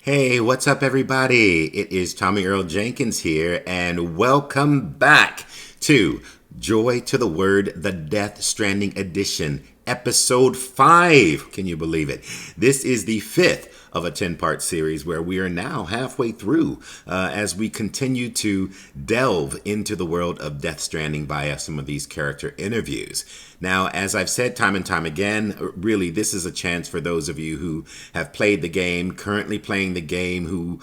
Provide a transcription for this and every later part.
Hey, what's up, everybody? It is Tommie Earl Jenkins here, and welcome back to Joy to the Word, the Death Stranding Edition, Episode 5. Can you believe it? This is the fifth of a 10-part series where we are now halfway through as we continue to delve into the world of Death Stranding via some of these character interviews. Now, as I've said time and time again, really, this is a chance for those of you who have played the game, currently playing the game, who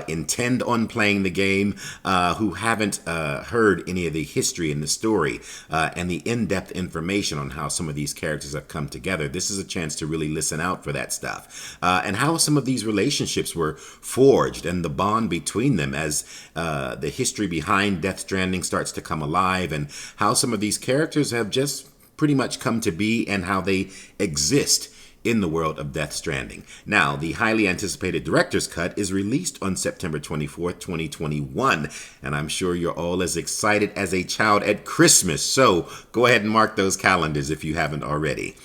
intend on playing the game, who haven't heard any of the history and the story and the in-depth information on how some of these characters have come together. This is a chance to really listen out for that stuff and how some of these relationships were forged and the bond between them as the history behind Death Stranding starts to come alive, and how some of these characters have just pretty much come to be and how they exist in the world of Death Stranding. Now, the highly anticipated director's cut is released on September 24th, 2021, and I'm sure you're all as excited as a child at Christmas, so go ahead and mark those calendars if you haven't already.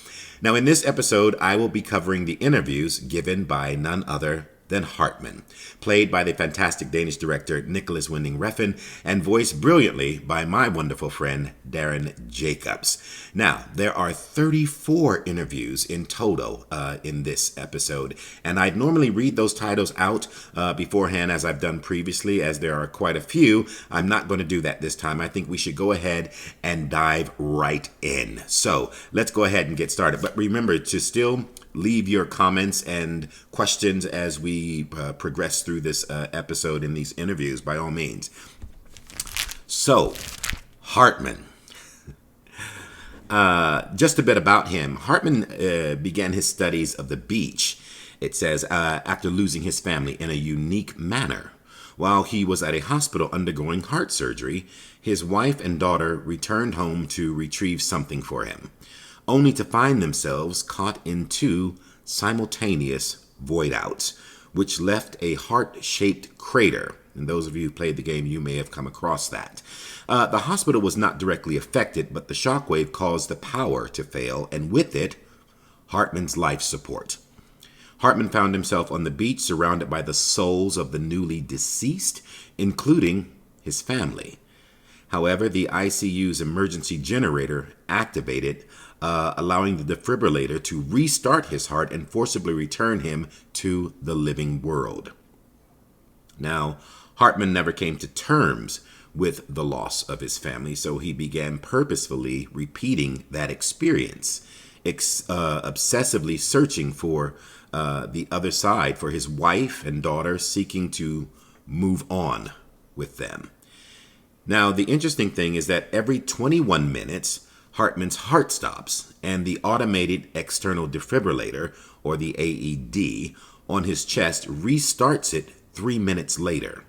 Now, in this episode, I will be covering the interviews given by none other than Hartman, played by the fantastic Danish director Nicholas Winding Refn and voiced brilliantly by my wonderful friend Darren Jacobs. Now, there are 34 interviews in total in this episode, and I'd normally read those titles out beforehand as I've done previously, as there are quite a few. I'm not going to do that this time. I think we should go ahead and dive right in. So let's go ahead and get started. But remember to still leave your comments and questions as we progress through this episode in these interviews, by all means. So, Hartman. Just a bit about him. Hartman began his studies of the beach, it says, after losing his family in a unique manner. While he was at a hospital undergoing heart surgery, his wife and daughter returned home to retrieve something for him, only to find themselves caught in two simultaneous void-outs, which left a heart-shaped crater. And those of you who played the game, you may have come across that. The hospital was not directly affected, but the shockwave caused the power to fail, and with it, Hartman's life support. Hartman found himself on the beach surrounded by the souls of the newly deceased, including his family. However, the ICU's emergency generator activated, allowing the defibrillator to restart his heart and forcibly return him to the living world. Now, Hartman never came to terms with the loss of his family, so he began purposefully repeating that experience, obsessively searching for the other side, for his wife and daughter, seeking to move on with them. Now, the interesting thing is that every 21 minutes, Hartman's heart stops, and the automated external defibrillator, or the AED, on his chest restarts it 3 minutes later.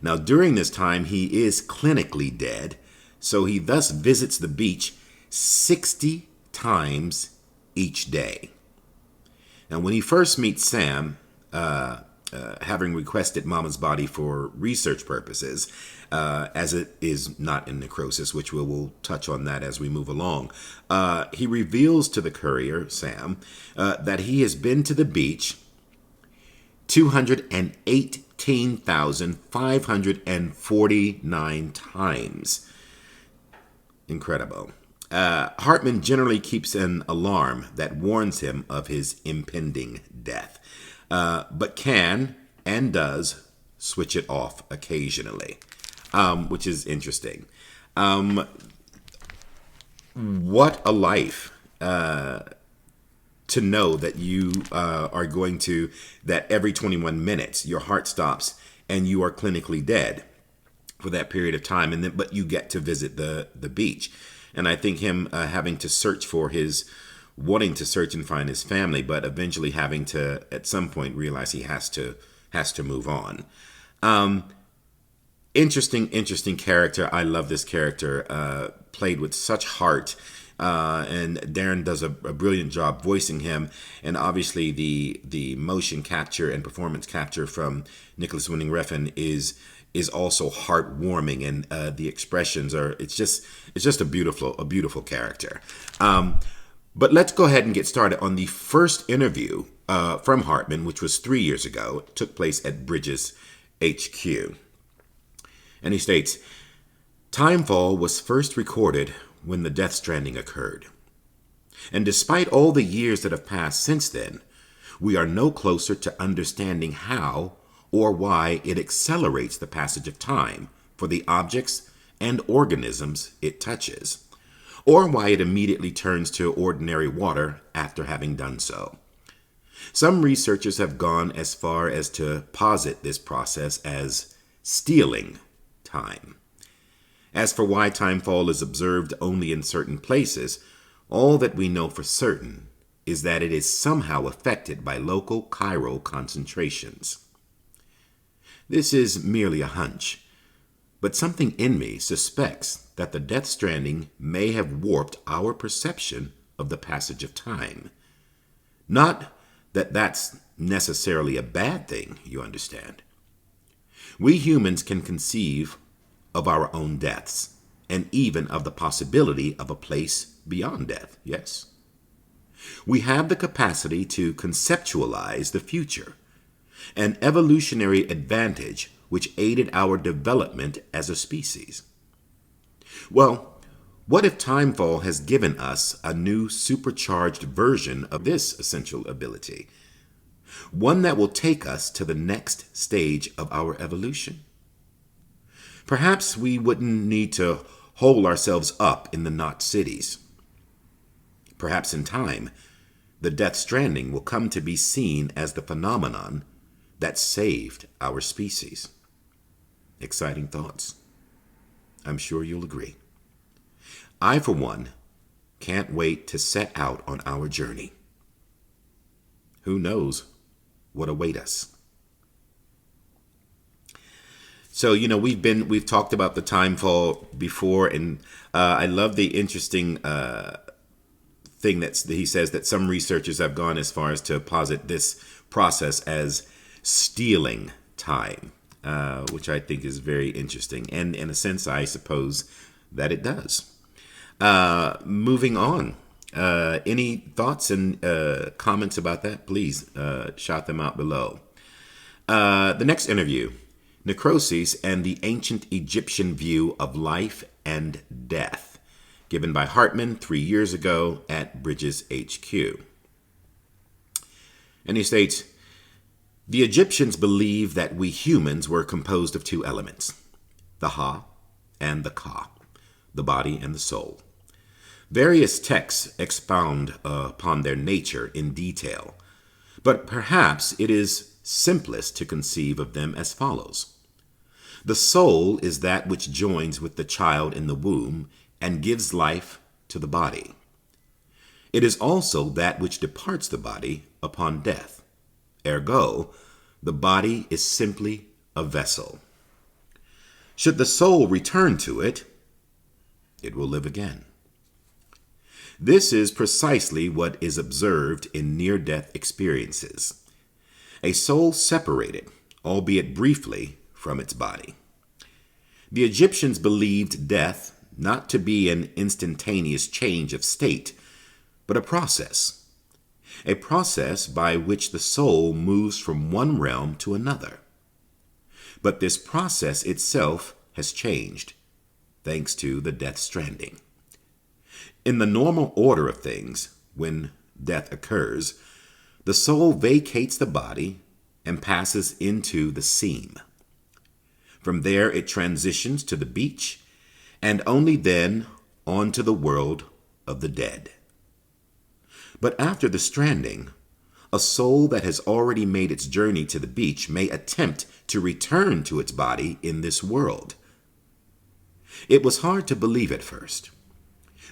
Now, during this time, he is clinically dead, so he thus visits the beach 60 times each day. Now, when he first meets Sam, having requested Mama's body for research purposes, as it is not in necrosis, which we'll touch on that as we move along, he reveals to the courier, Sam, that he has been to the beach 218,549 times. Incredible. Hartman generally keeps an alarm that warns him of his impending death, but can and does switch it off occasionally, which is interesting. What a life to know that you are going to, that every 21 minutes your heart stops and you are clinically dead for that period of time, and then but you get to visit the beach. And I think him having to search for wanting to search and find his family, but eventually having to, at some point, realize he has to move on. Interesting character. I love this character, played with such heart. And Darren does a brilliant job voicing him. And obviously the motion capture and performance capture from Nicholas Winding Refn is also heartwarming, and the expressions are, it's just a beautiful character. But let's go ahead and get started on the first interview from Hartman, which was 3 years ago. It took place at Bridges HQ. And he states, Timefall was first recorded when the Death Stranding occurred. And despite all the years that have passed since then, we are no closer to understanding how or why it accelerates the passage of time for the objects and organisms it touches, or why it immediately turns to ordinary water after having done so. Some researchers have gone as far as to posit this process as stealing time. As for why timefall is observed only in certain places, all that we know for certain is that it is somehow affected by local chiral concentrations. This is merely a hunch, but something in me suspects that the Death Stranding may have warped our perception of the passage of time. Not that that's necessarily a bad thing, you understand. We humans can conceive of our own deaths, and even of the possibility of a place beyond death, yes? We have the capacity to conceptualize the future, an evolutionary advantage which aided our development as a species. Well, what if timefall has given us a new supercharged version of this essential ability? One that will take us to the next stage of our evolution? Perhaps we wouldn't need to hole ourselves up in the knot cities. Perhaps in time, the Death Stranding will come to be seen as the phenomenon that saved our species. Exciting thoughts. I'm sure you'll agree. I, for one, can't wait to set out on our journey. Who knows what awaits us? So, we've talked about the timefall before, and I love the interesting thing that he says that some researchers have gone as far as to posit this process as stealing time, which I think is very interesting. And in a sense, I suppose that it does. Moving on. Any thoughts and comments about that? Please shout them out below. The next interview, Necrosis and the Ancient Egyptian View of Life and Death, given by Hartman 3 years ago at Bridges HQ. And he states, the Egyptians believed that we humans were composed of two elements, the Ha and the Ka, the body and the soul. Various texts expound upon their nature in detail, but perhaps it is simplest to conceive of them as follows. The soul is that which joins with the child in the womb and gives life to the body. It is also that which departs the body upon death. Ergo, the body is simply a vessel. Should the soul return to it, it will live again. This is precisely what is observed in near-death experiences. A soul separated, albeit briefly, from its body. The Egyptians believed death not to be an instantaneous change of state, but a process by which the soul moves from one realm to another. But this process itself has changed, thanks to the Death Stranding. In the normal order of things, when death occurs, the soul vacates the body and passes into the seam. From there, it transitions to the beach, and only then onto the world of the dead. But after the stranding, a soul that has already made its journey to the beach may attempt to return to its body in this world. It was hard to believe at first,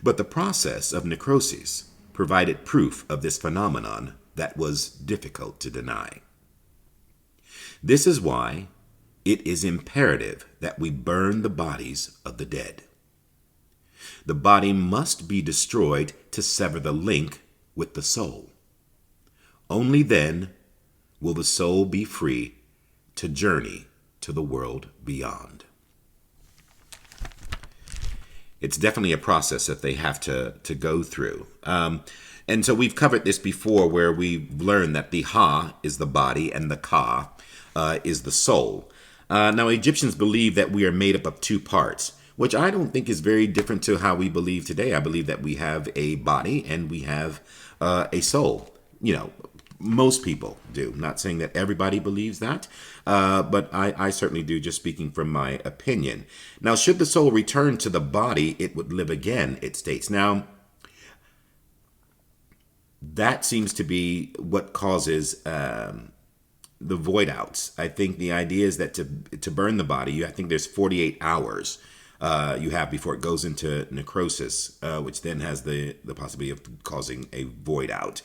but the process of necrosis provided proof of this phenomenon that was difficult to deny. This is why it is imperative that we burn the bodies of the dead. The body must be destroyed to sever the link with the soul. Only then will the soul be free to journey to the world beyond. it's definitely a process that they have to go through. And so we've covered this before, where we've learned that the Ha is the body and the Ka is the soul. Now, Egyptians believe that we are made up of two parts, which I don't think is very different to how we believe today. I believe that we have a body and we have a soul. Most people do. Not saying that everybody believes that, but I certainly do, just speaking from my opinion. Now, should the soul return to the body, it would live again, it states. Now, that seems to be what causes the void outs. I think the idea is that to burn the body, I think there's 48 hours you have before it goes into necrosis, which then has the possibility of causing a void out.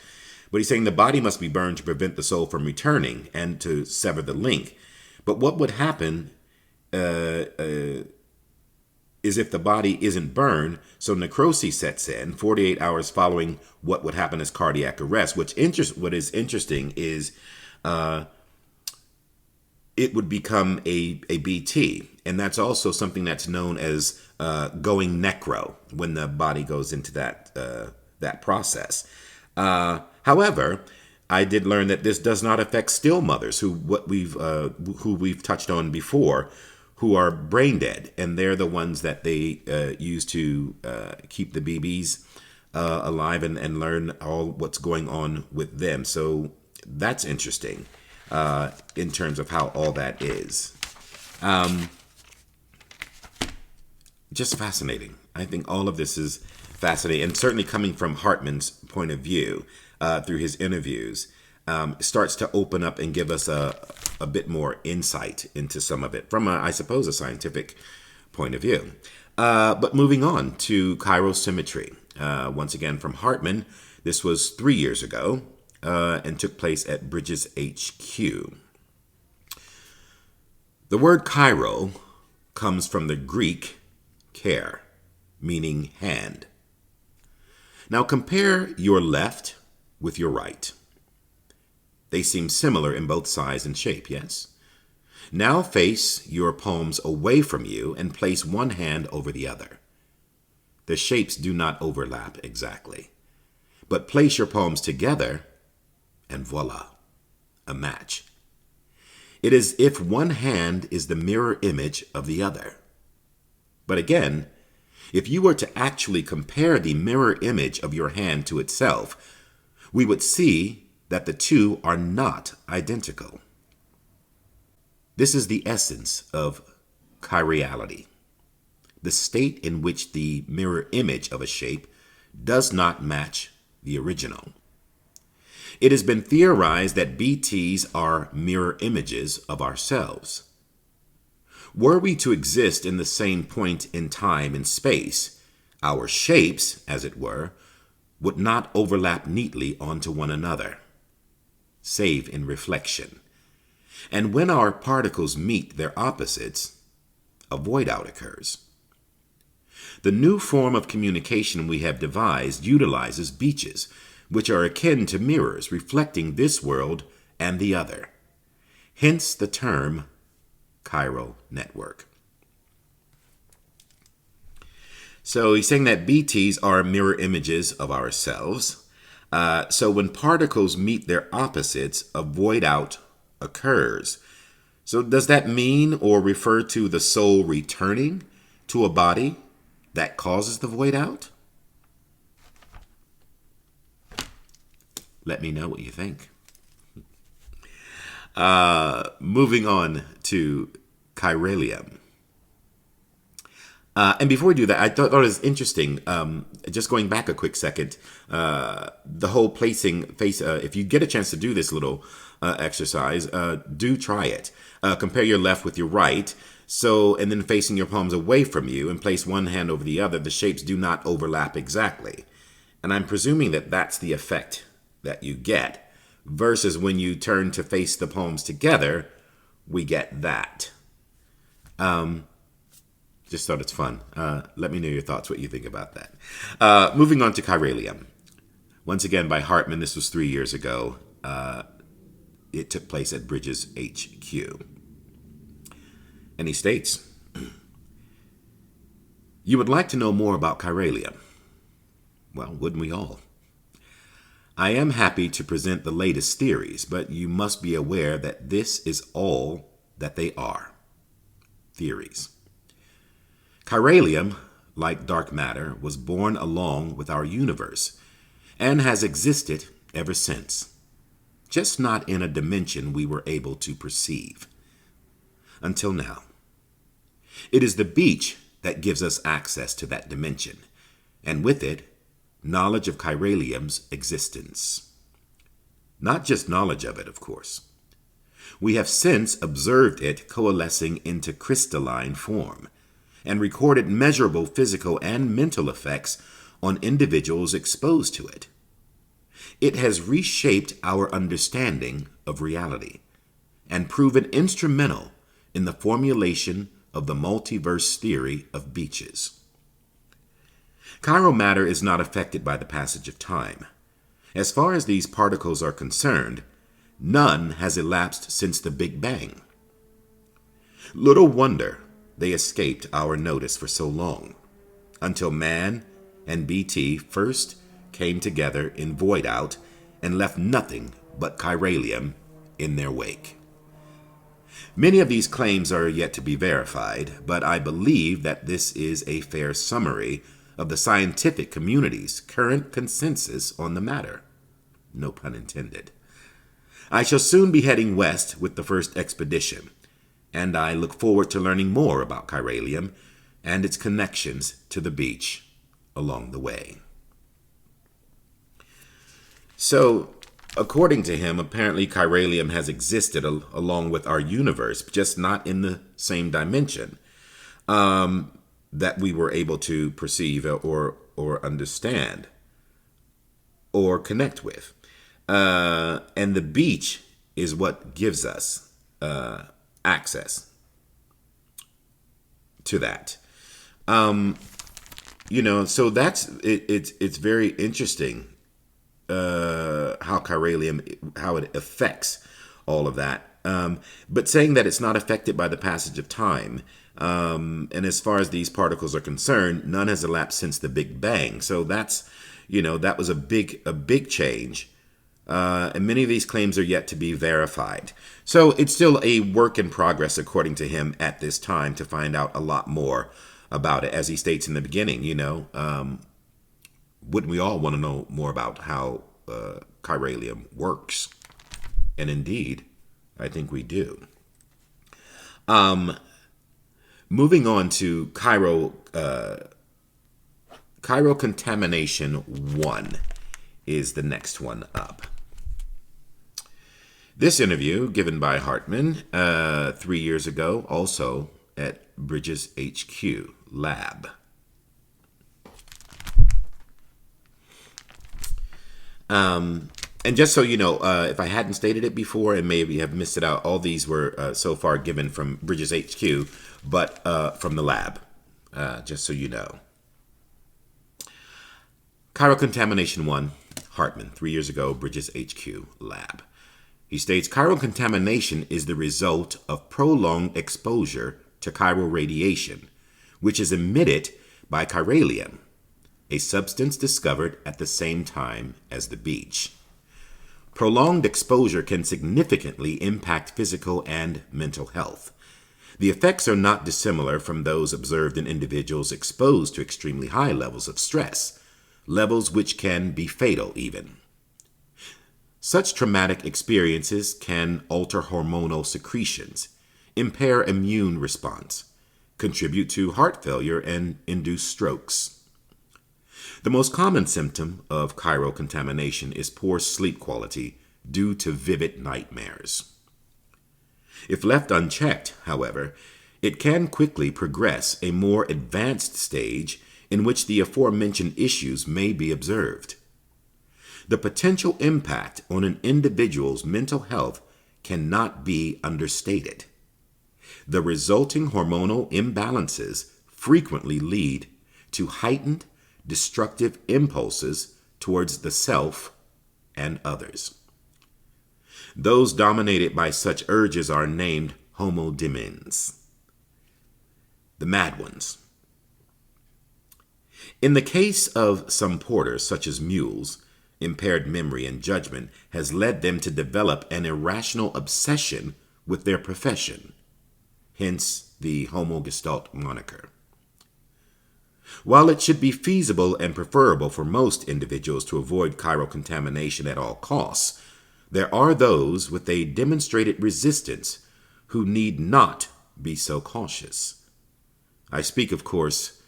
But he's saying the body must be burned to prevent the soul from returning and to sever the link. But what would happen is if the body isn't burned, so necrosis sets in 48 hours following what would happen as cardiac arrest. What is interesting is it would become a BT. And that's also something that's known as going necro, when the body goes into that process. However, I did learn that this does not affect still mothers, who we've touched on before, who are brain dead, and they're the ones that they use to keep the babies alive and learn all what's going on with them. So that's interesting in terms of how all that is. Just fascinating. I think all of this is fascinating, and certainly coming from Hartman's point of view through his interviews, starts to open up and give us a bit more insight into some of it from, I suppose, a scientific point of view. But moving on to Chiral Symmetry. Once again from Hartman. This was 3 years ago and took place at Bridges HQ. The word Cairo comes from the Greek care, meaning hand. Now compare your left with your right. They seem similar in both size and shape, yes? Now face your palms away from you and place one hand over the other. The shapes do not overlap exactly, but place your palms together and voila, a match. It is as if one hand is the mirror image of the other. But again, if you were to actually compare the mirror image of your hand to itself, we would see that the two are not identical. This is the essence of chirality, the state in which the mirror image of a shape does not match the original. It has been theorized that BTs are mirror images of ourselves. Were we to exist in the same point in time and space, our shapes, as it were, would not overlap neatly onto one another, save in reflection. And when our particles meet their opposites, a void out occurs. The new form of communication we have devised utilizes beaches, which are akin to mirrors reflecting this world and the other. Hence the term chiral network. So he's saying that BTs are mirror images of ourselves. So when particles meet their opposites, a void out occurs. So does that mean or refer to the soul returning to a body that causes the void out? Let me know what you think. Moving on to Chiralium. And before we do that, I thought it was interesting, just going back a quick second, the whole placing face, if you get a chance to do this little exercise, do try it. Compare your left with your right, and then facing your palms away from you and place one hand over the other. The shapes do not overlap exactly. And I'm presuming that that's the effect that you get, versus when you turn to face the palms together, we get that. Just thought it's fun. Let me know your thoughts, what you think about that. Moving on to Chiralium. Once again by Hartman, this was 3 years ago. It took place at Bridges HQ. And he states, You would like to know more about Chiralium? Well, wouldn't we all? I am happy to present the latest theories, but you must be aware that this is all that they are. Theories. Chiralium, like dark matter, was born along with our universe and has existed ever since, just not in a dimension we were able to perceive. Until now. It is the beach that gives us access to that dimension, and with it, knowledge of Chiralium's existence. Not just knowledge of it, of course. We have since observed it coalescing into crystalline form, and recorded measurable physical and mental effects on individuals exposed to it. It has reshaped our understanding of reality, and proven instrumental in the formulation of the multiverse theory of beaches. Chiral matter is not affected by the passage of time. As far as these particles are concerned, none has elapsed since the Big Bang. Little wonder they escaped our notice for so long, until man and BT first came together in void out and left nothing but Chiralium in their wake. Many of these claims are yet to be verified, but I believe that this is a fair summary of the scientific community's current consensus on the matter. No pun intended. I shall soon be heading west with the first expedition, and I look forward to learning more about Chiralium and its connections to the beach along the way. So, according to him, apparently Chiralium has existed along with our universe, just not in the same dimension that we were able to perceive or understand or connect with. And the beach is what gives us access to that. So that's it's very interesting how Chiralium, how it affects all of that. But saying that it's not affected by the passage of time, and as far as these particles are concerned, none has elapsed since the Big Bang. So that's, that was a big change. And many of these claims are yet to be verified. So it's still a work in progress, according to him, at this time, to find out a lot more about it. As he states in the beginning, wouldn't we all want to know more about how Chiralium works? And indeed, I think we do. Moving on to Cairo Contamination 1 is the next one up. This interview, given by Hartman 3 years ago, also at Bridges HQ Lab. And just so you know, if I hadn't stated it before and maybe have missed it out, all these were so far given from Bridges HQ, but from the lab, just so you know. Chiral Contamination 1, Hartman, 3 years ago, Bridges HQ Lab. He states, chiral contamination is the result of prolonged exposure to chiral radiation, which is emitted by chiralium, a substance discovered at the same time as the beach. Prolonged exposure can significantly impact physical and mental health. The effects are not dissimilar from those observed in individuals exposed to extremely high levels of stress, levels which can be fatal even. Such traumatic experiences can alter hormonal secretions, impair immune response, contribute to heart failure, and induce strokes. The most common symptom of chiral contamination is poor sleep quality due to vivid nightmares. If left unchecked, however, it can quickly progress a more advanced stage in which the aforementioned issues may be observed. The potential impact on an individual's mental health cannot be understated. The resulting hormonal imbalances frequently lead to heightened destructive impulses towards the self and others. Those dominated by such urges are named homodemons, the mad ones. In the case of some porters, such as mules, impaired memory and judgment has led them to develop an irrational obsession with their profession, hence the Homo Gestalt moniker. While it should be feasible and preferable for most individuals to avoid chiral contamination at all costs, there are those with a demonstrated resistance who need not be so cautious. I speak, of course,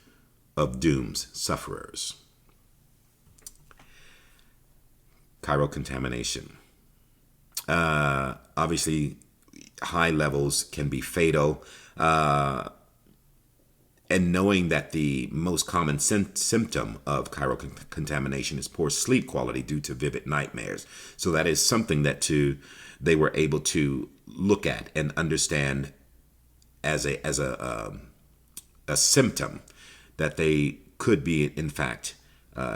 of doom's sufferers. Chiral contamination. Obviously, high levels can be fatal. And knowing that the most common symptom of chiral contamination is poor sleep quality due to vivid nightmares. So that is something that they were able to look at and understand as a symptom that they could be, in fact,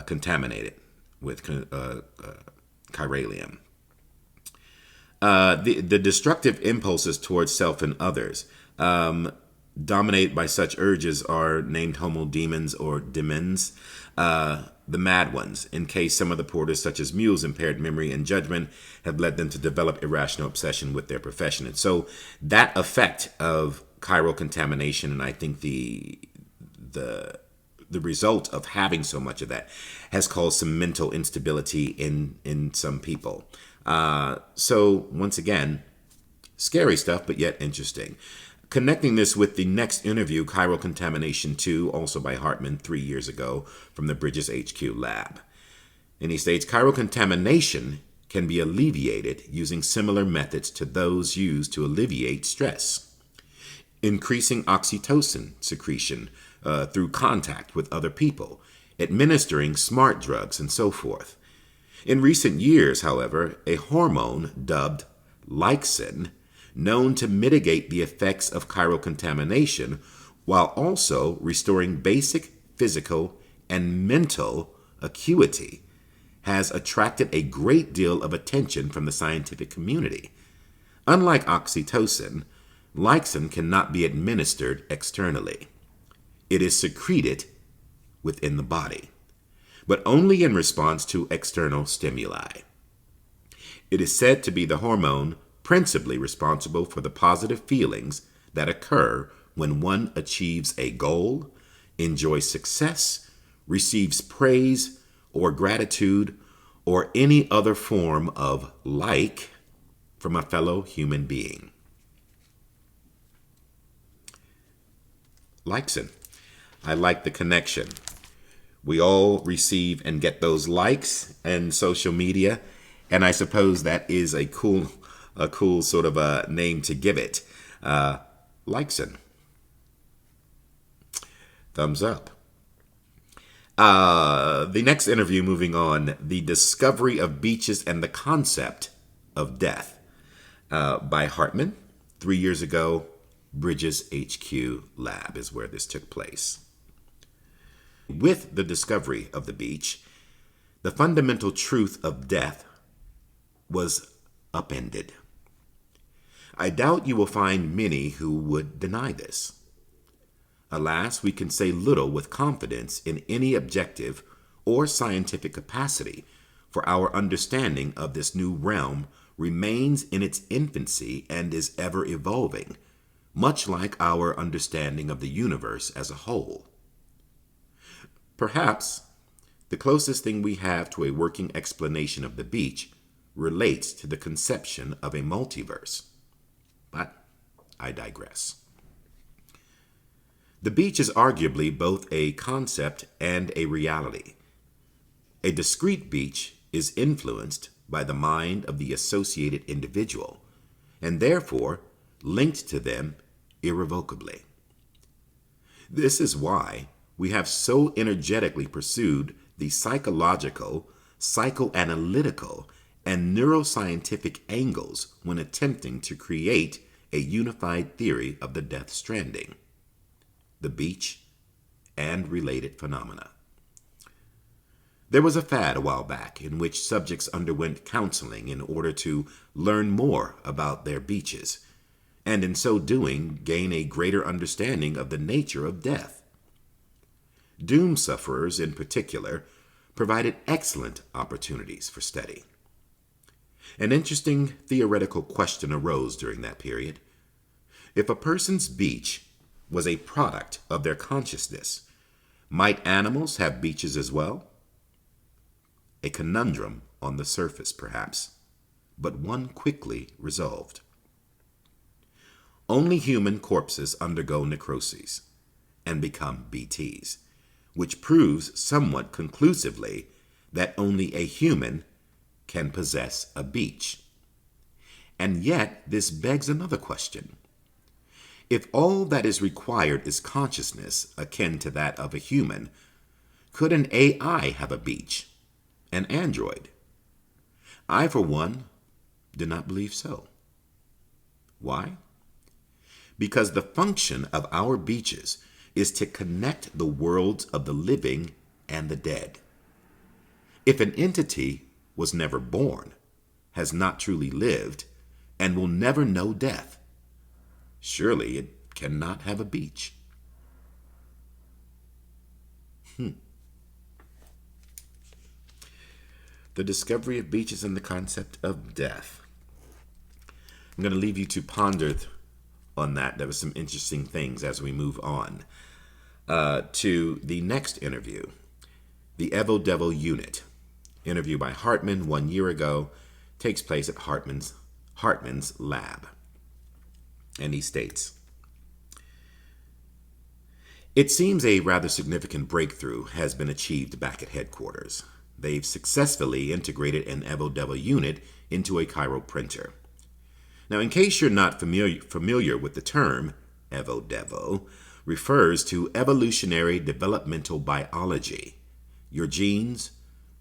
contaminated with chiralium. The destructive impulses towards self and others dominated by such urges are named homo demons or demons, the mad ones, in case some of the porters, such as mules, impaired memory and judgment, have led them to develop irrational obsession with their profession. And so that effect of chiral contamination, and I think the result of having so much of that, has caused some mental instability in some people. So once again, scary stuff, but yet interesting. Connecting this with the next interview, Chiral Contamination 2, also by Hartman 3 years ago from the Bridges HQ lab. And he states, chiral contamination can be alleviated using similar methods to those used to alleviate stress. Increasing oxytocin secretion through contact with other people, administering smart drugs, and so forth. In recent years, however, a hormone dubbed lyxin, known to mitigate the effects of chiral contamination while also restoring basic physical and mental acuity, has attracted a great deal of attention from the scientific community. Unlike oxytocin, lyxin cannot be administered externally. It is secreted within the body, but only in response to external stimuli. It is said to be the hormone principally responsible for the positive feelings that occur when one achieves a goal, enjoys success, receives praise or gratitude, or any other form of like from a fellow human being. Lyxin. I like the connection. We all receive and get those likes in social media, and I suppose that is a cool sort of a name to give it. Lyxin. Thumbs up. The next interview, moving on, the discovery of beaches and the concept of death, by Hartman. 3 years ago, Bridges HQ lab is where this took place. With the discovery of the beach, the fundamental truth of death was upended. I doubt you will find many who would deny this. Alas, we can say little with confidence in any objective or scientific capacity, for our understanding of this new realm remains in its infancy and is ever evolving, much like our understanding of the universe as a whole. Perhaps the closest thing we have to a working explanation of the beach relates to the conception of a multiverse. But I digress. The beach is arguably both a concept and a reality. A discrete beach is influenced by the mind of the associated individual, and therefore linked to them irrevocably. This is why we have so energetically pursued the psychological, psychoanalytical, and neuroscientific angles when attempting to create a unified theory of the death stranding, the beach, and related phenomena. There was a fad a while back in which subjects underwent counseling in order to learn more about their beaches, and in so doing gain a greater understanding of the nature of death. Doom sufferers, in particular, provided excellent opportunities for study. An interesting theoretical question arose during that period. If a person's beach was a product of their consciousness, might animals have beaches as well? A conundrum on the surface, perhaps, but one quickly resolved. Only human corpses undergo necroses and become BTs, which proves somewhat conclusively that only a human can possess a beach. And yet, this begs another question. If all that is required is consciousness akin to that of a human, could an AI have a beach? An android? I, for one, do not believe so. Why? Because the function of our beaches is to connect the worlds of the living and the dead. If an entity was never born, has not truly lived, and will never know death, surely it cannot have a beach. The discovery of beaches and the concept of death. I'm going to leave you to ponder on that. There were some interesting things as we move on to the next interview, the Evo Devil Unit. Interview by Hartman 1 year ago, takes place at Hartman's lab. And he states, "It seems a rather significant breakthrough has been achieved back at headquarters. They've successfully integrated an Evo Devil unit into a Cairo printer. Now, in case you're not familiar with the term, Evo Devo refers to evolutionary developmental biology. Your genes,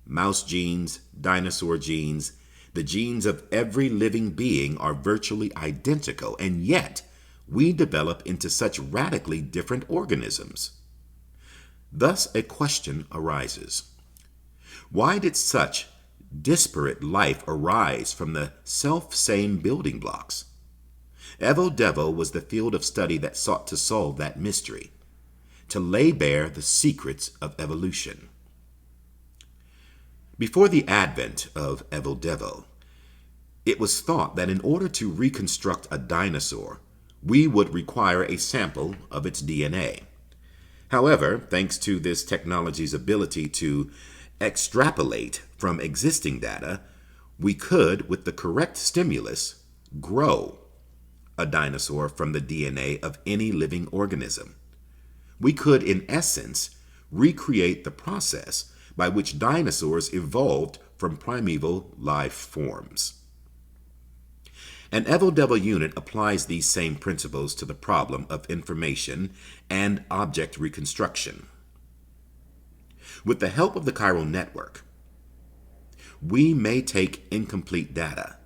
mouse genes, dinosaur genes, the genes of every living being are virtually identical, and yet we develop into such radically different organisms. Thus, a question arises. Why did such disparate life arise from the self-same building blocks? Evo Devo was the field of study that sought to solve that mystery, to lay bare the secrets of evolution. Before the advent of Evo Devo, it was thought that in order to reconstruct a dinosaur, we would require a sample of its DNA. However, thanks to this technology's ability to extrapolate from existing data, we could, with the correct stimulus, grow a dinosaur from the DNA of any living organism. We could, in essence, recreate the process by which dinosaurs evolved from primeval life forms. An Evo Devo unit applies these same principles to the problem of information and object reconstruction. With the help of the chiral network, we may take incomplete data,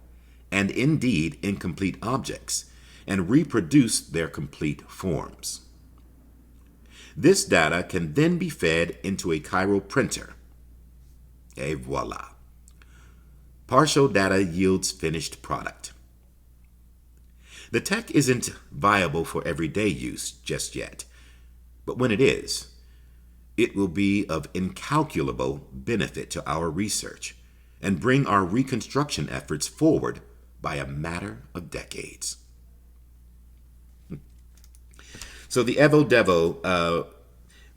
and indeed incomplete objects, and reproduce their complete forms. This data can then be fed into a chiral printer. Et voila. Partial data yields finished product. The tech isn't viable for everyday use just yet, but when it is, it will be of incalculable benefit to our research and bring our reconstruction efforts forward by a matter of decades. So the Evo Devo,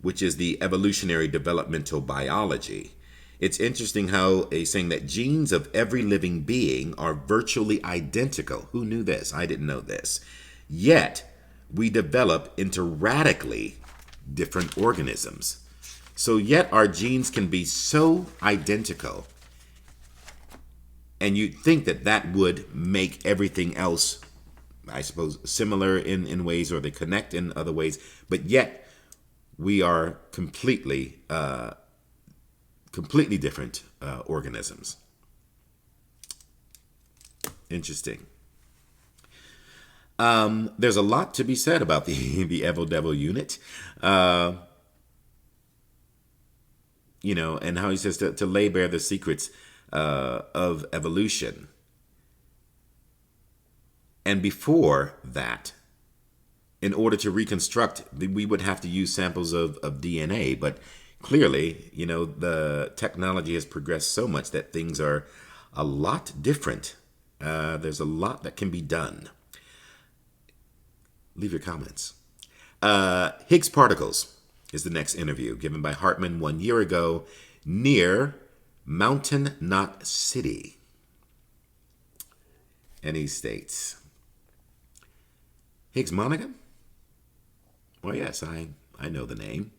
which is the evolutionary developmental biology, it's interesting how he's saying that genes of every living being are virtually identical. Who knew this? I didn't know this. Yet, we develop into radically different organisms. So yet our genes can be so identical, and you'd think that that would make everything else, I suppose, similar in ways, or they connect in other ways, but yet we are completely different organisms. Interesting. There's a lot to be said about the Evo Devo unit. And how he says to lay bare the secrets of evolution. And before that, in order to reconstruct, we would have to use samples of DNA. But clearly, the technology has progressed so much that things are a lot different. There's a lot that can be done. Leave your comments. Higgs particles is the next interview given by Hartman 1 year ago near Mountain Knot City. And he states, Higgs Monica? Well, yes, I know the name.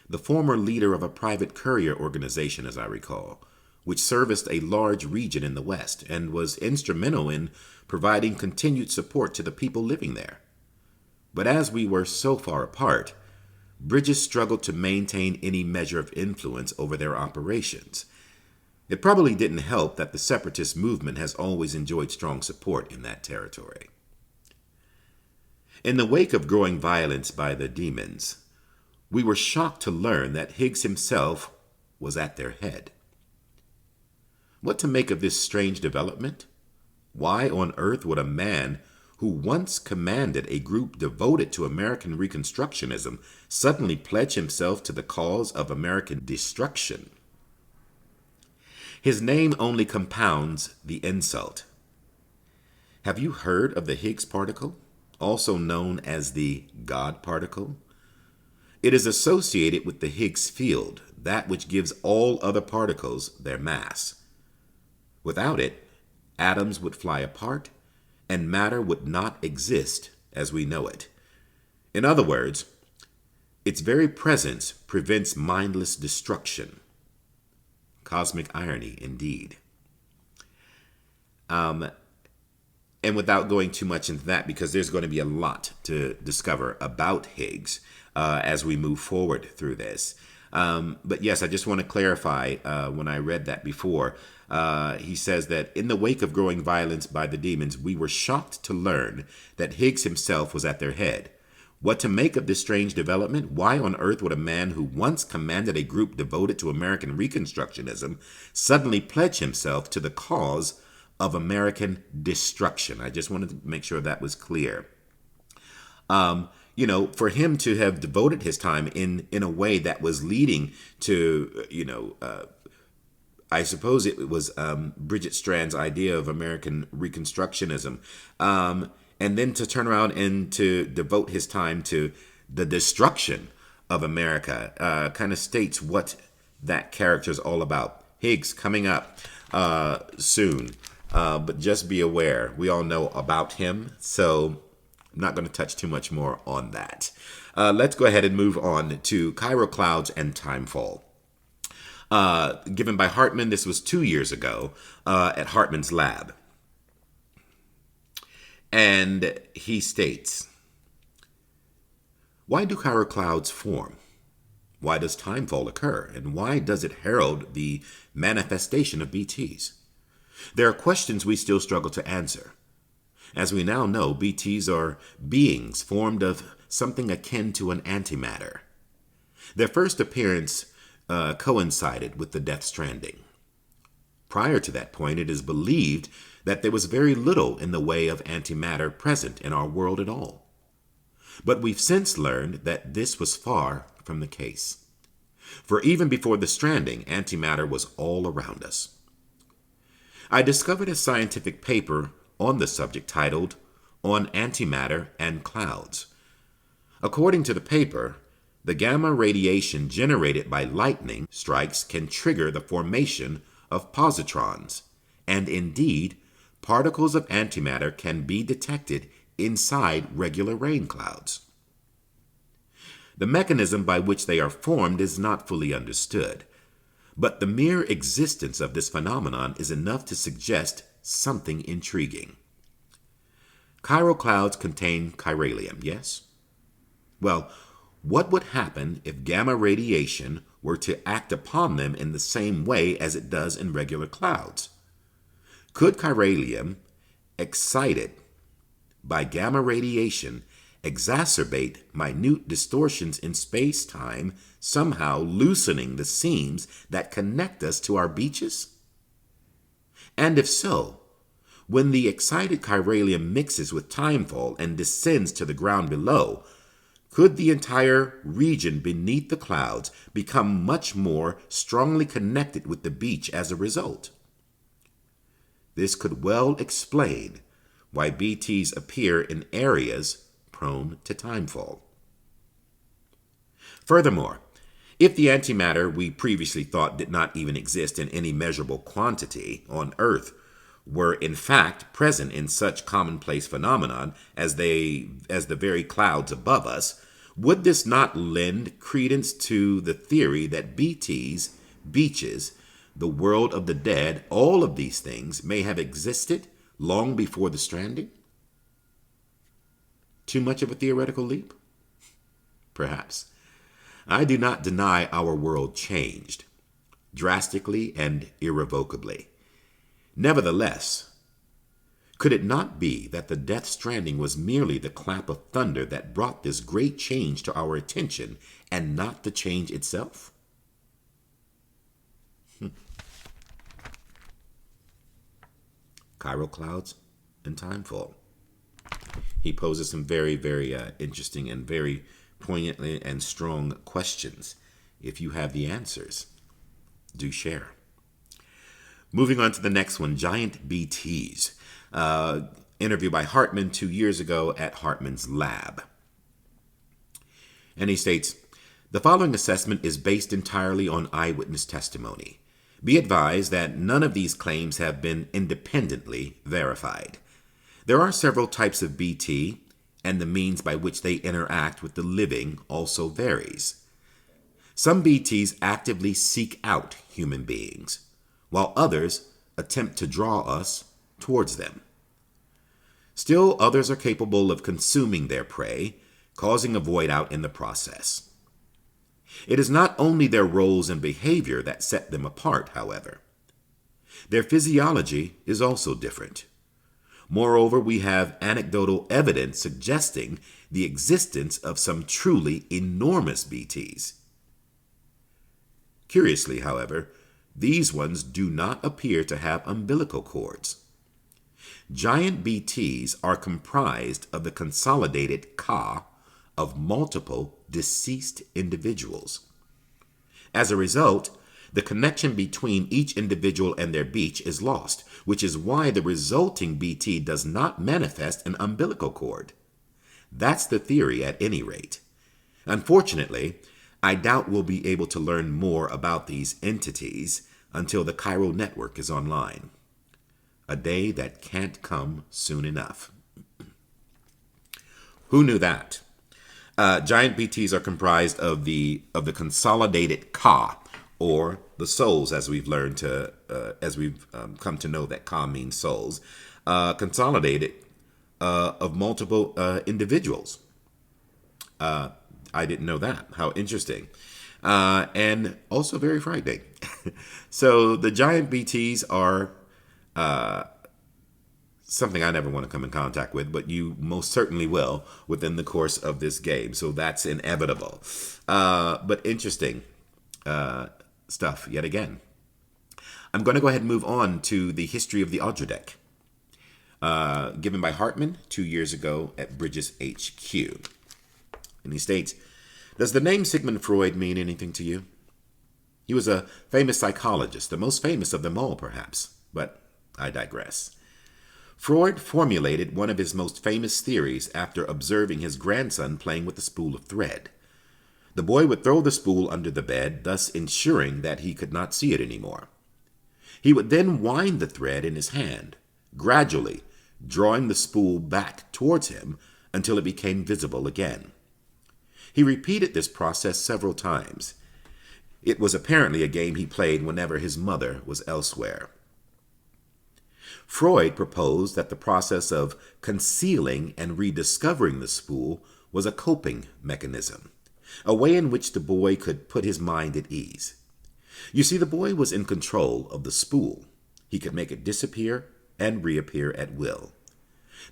The former leader of a private courier organization, as I recall, which serviced a large region in the West and was instrumental in providing continued support to the people living there. But as we were so far apart, Bridges struggled to maintain any measure of influence over their operations. It probably didn't help that the separatist movement has always enjoyed strong support in that territory. In the wake of growing violence by the demons, we were shocked to learn that Higgs himself was at their head. What to make of this strange development? Why on earth would a man who once commanded a group devoted to American Reconstructionism suddenly pledge himself to the cause of American destruction? His name only compounds the insult. Have you heard of the Higgs particle, also known as the God particle? It is associated with the Higgs field, that which gives all other particles their mass. Without it, atoms would fly apart, and matter would not exist as we know it. In other words, its very presence prevents mindless destruction. Cosmic irony, indeed. And without going too much into that, because there's going to be a lot to discover about Higgs as we move forward through this. But yes, I just want to clarify, when I read that before, he says that in the wake of growing violence by the demons, we were shocked to learn that Higgs himself was at their head. What to make of this strange development? Why on earth would a man who once commanded a group devoted to American Reconstructionism suddenly pledge himself to the cause of American destruction? I just wanted to make sure that was clear. For him to have devoted his time in a way that was leading to, I suppose it was Bridget Strand's idea of American Reconstructionism, and then to turn around and to devote his time to the destruction of America kind of states what that character is all about. Higgs coming up soon, but just be aware, we all know about him, so I'm not going to touch too much more on that. Let's go ahead and move on to Cairo clouds and timefall. Given by Hartman, this was 2 years ago at Hartman's lab. And he states, why do Cairo clouds form? Why does timefall occur? And why does it herald the manifestation of BTs? There are questions we still struggle to answer. As we now know, BTs are beings formed of something akin to an antimatter. Their first appearance coincided with the Death Stranding. Prior to that point, it is believed that there was very little in the way of antimatter present in our world at all. But we've since learned that this was far from the case. For even before the Stranding, antimatter was all around us. I discovered a scientific paper on the subject titled On Antimatter and Clouds. According to the paper, the gamma radiation generated by lightning strikes can trigger the formation of positrons, and indeed, particles of antimatter can be detected inside regular rain clouds. The mechanism by which they are formed is not fully understood, but the mere existence of this phenomenon is enough to suggest something intriguing. Chiral clouds contain chiralium, yes? Well, what would happen if gamma radiation were to act upon them in the same way as it does in regular clouds? Could chiralium, excited by gamma radiation, exacerbate minute distortions in space-time, somehow loosening the seams that connect us to our beaches? And if so, When the excited chiralium mixes with timefall and descends to the ground below, could the entire region beneath the clouds become much more strongly connected with the beach as a result? This could well explain why BTs appear in areas prone to timefall. Furthermore, if the antimatter we previously thought did not even exist in any measurable quantity on Earth were in fact present in such commonplace phenomenon as the very clouds above us, would this not lend credence to the theory that BTs, beaches, the world of the dead, all of these things may have existed long before the stranding? Too much of a theoretical leap? Perhaps. I do not deny our world changed, drastically and irrevocably. Nevertheless, could it not be that the death stranding was merely the clap of thunder that brought this great change to our attention, and not the change itself? Chiral clouds and timefall. He poses some very, very interesting and very poignantly and strong questions. If you have the answers, do share. Moving on to the next one, giant BTs. Interview by Hartman 2 years ago at Hartman's lab. And he states, the following assessment is based entirely on eyewitness testimony. Be advised that none of these claims have been independently verified. There are several types of BT, and the means by which they interact with the living also varies. Some BTs actively seek out human beings, while others attempt to draw us towards them. Still, others are capable of consuming their prey, causing a void out in the process. It is not only their roles and behavior that set them apart, however. Their physiology is also different. Moreover, we have anecdotal evidence suggesting the existence of some truly enormous BTs. Curiously, however, these ones do not appear to have umbilical cords. Giant BTs are comprised of the consolidated ka of multiple deceased individuals. As a result, the connection between each individual and their beach is lost, which is why the resulting BT does not manifest an umbilical cord. That's the theory at any rate. Unfortunately, I doubt we'll be able to learn more about these entities until the Cairo network is online. A day that can't come soon enough. Who knew that? Giant BTs are comprised of the consolidated ka, or the souls, as we've learned to, as we've come to know that ka means souls, consolidated of multiple individuals. I didn't know that. How interesting. And also very frightening. So the giant BTs are something I never want to come in contact with, but you most certainly will within the course of this game. So that's inevitable. But interesting stuff yet again. I'm going to go ahead and move on to the history of the Odradek, given by Hartman 2 years ago at Bridges HQ. And he states, does the name Sigmund Freud mean anything to you? He was a famous psychologist, the most famous of them all, perhaps, but I digress. Freud formulated one of his most famous theories after observing his grandson playing with a spool of thread. The boy would throw the spool under the bed, thus ensuring that he could not see it anymore. He would then wind the thread in his hand, gradually drawing the spool back towards him until it became visible again. He repeated this process several times. It was apparently a game he played whenever his mother was elsewhere. Freud proposed that the process of concealing and rediscovering the spool was a coping mechanism, a way in which the boy could put his mind at ease. You see, the boy was in control of the spool. He could make it disappear and reappear at will.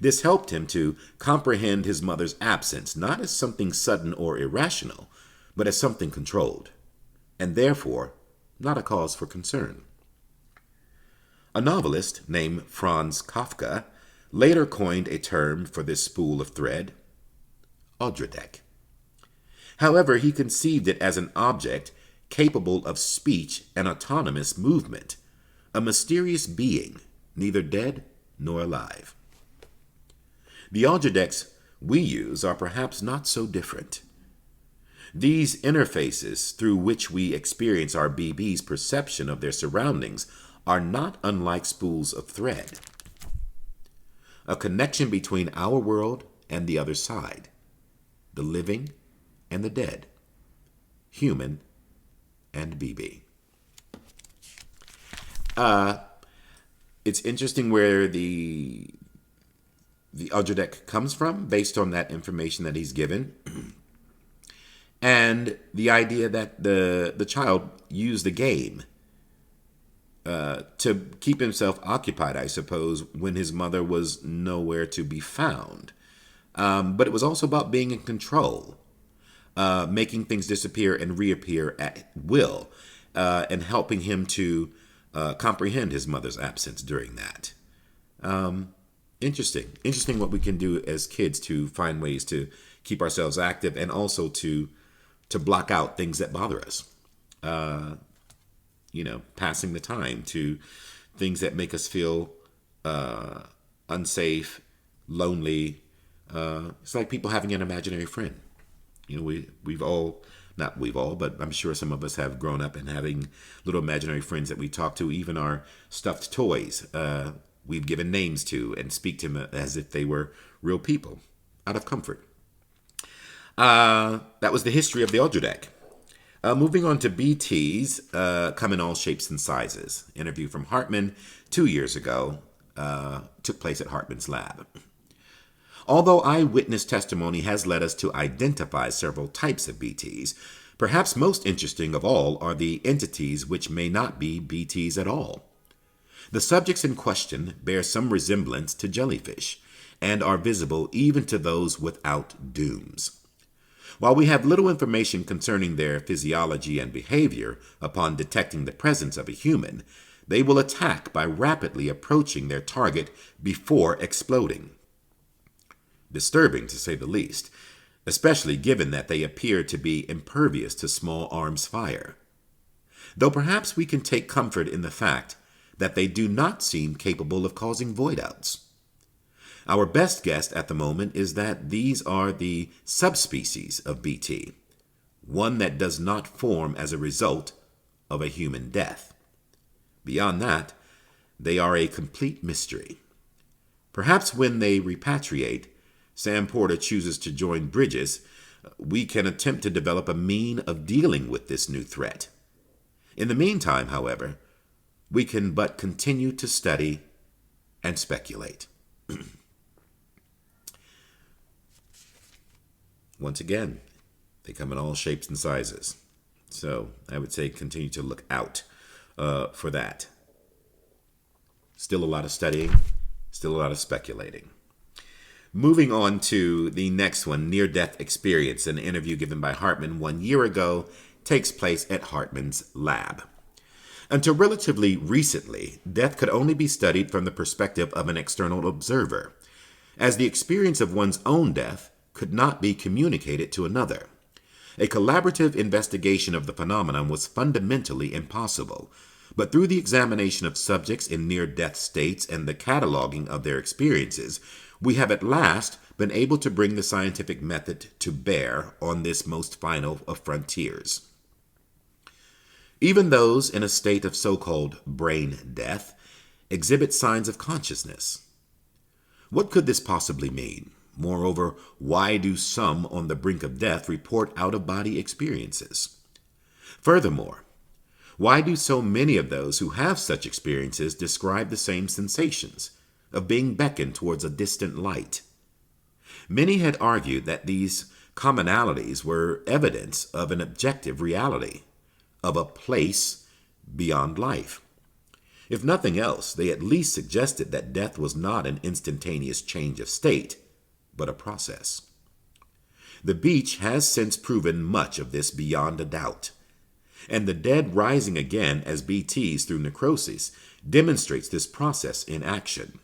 This helped him to comprehend his mother's absence not as something sudden or irrational, but as something controlled, and therefore not a cause for concern. A novelist named Franz Kafka later coined a term for this spool of thread, Odradek. However, he conceived it as an object capable of speech and autonomous movement, a mysterious being, neither dead nor alive. The Odradeks we use are perhaps not so different. These interfaces through which we experience our BB's perception of their surroundings are not unlike spools of thread. A connection between our world and the other side, the living and the dead, human and BB. It's interesting where the Odradek comes from based on that information that he's given. And the idea that the child used the game to keep himself occupied, I suppose, when his mother was nowhere to be found. But it was also about being in control, making things disappear and reappear at will, and helping him to comprehend his mother's absence during that. Interesting what we can do as kids to find ways to keep ourselves active and also to block out things that bother us. Passing the time to things that make us feel unsafe, lonely. It's like people having an imaginary friend. We've all, not we've all, but I'm sure some of us have grown up and having little imaginary friends that we talk to, even our stuffed toys. We've given names to and speak to them as if they were real people, out of comfort. That was the history of the Odradek. Moving on to BTs, come in all shapes and sizes. Interview from Hartman 2 years ago took place at Hartman's lab. Although eyewitness testimony has led us to identify several types of BTs, perhaps most interesting of all are the entities which may not be BTs at all. The subjects in question bear some resemblance to jellyfish and are visible even to those without dooms. While we have little information concerning their physiology and behavior upon detecting the presence of a human, they will attack by rapidly approaching their target before exploding. Disturbing, to say the least, especially given that they appear to be impervious to small arms fire. Though perhaps we can take comfort in the fact that they do not seem capable of causing void-outs. Our best guess at the moment is that these are the subspecies of BT, one that does not form as a result of a human death. Beyond that, they are a complete mystery. Perhaps when they repatriate, Sam Porter chooses to join Bridges, we can attempt to develop a mean of dealing with this new threat. In the meantime, however, we can but continue to study and speculate. Once again, they come in all shapes and sizes. So I would say continue to look out for that. Still a lot of studying, still a lot of speculating. Moving on to the next one, near-death experience. An interview given by Hartman 1 year ago takes place at Hartman's lab. Until relatively recently, death could only be studied from the perspective of an external observer, as the experience of one's own death could not be communicated to another. A collaborative investigation of the phenomenon was fundamentally impossible, but through the examination of subjects in near-death states and the cataloging of their experiences, we have at last been able to bring the scientific method to bear on this most final of frontiers. Even those in a state of so-called brain death exhibit signs of consciousness. What could this possibly mean? Moreover, why do some on the brink of death report out-of-body experiences? Furthermore, why do so many of those who have such experiences describe the same sensations of being beckoned towards a distant light? Many had argued that these commonalities were evidence of an objective reality, of a place beyond life. If nothing else, they at least suggested that death was not an instantaneous change of state, but a process. The beach has since proven much of this beyond a doubt, and the dead rising again as BTs through necrosis demonstrates this process in action.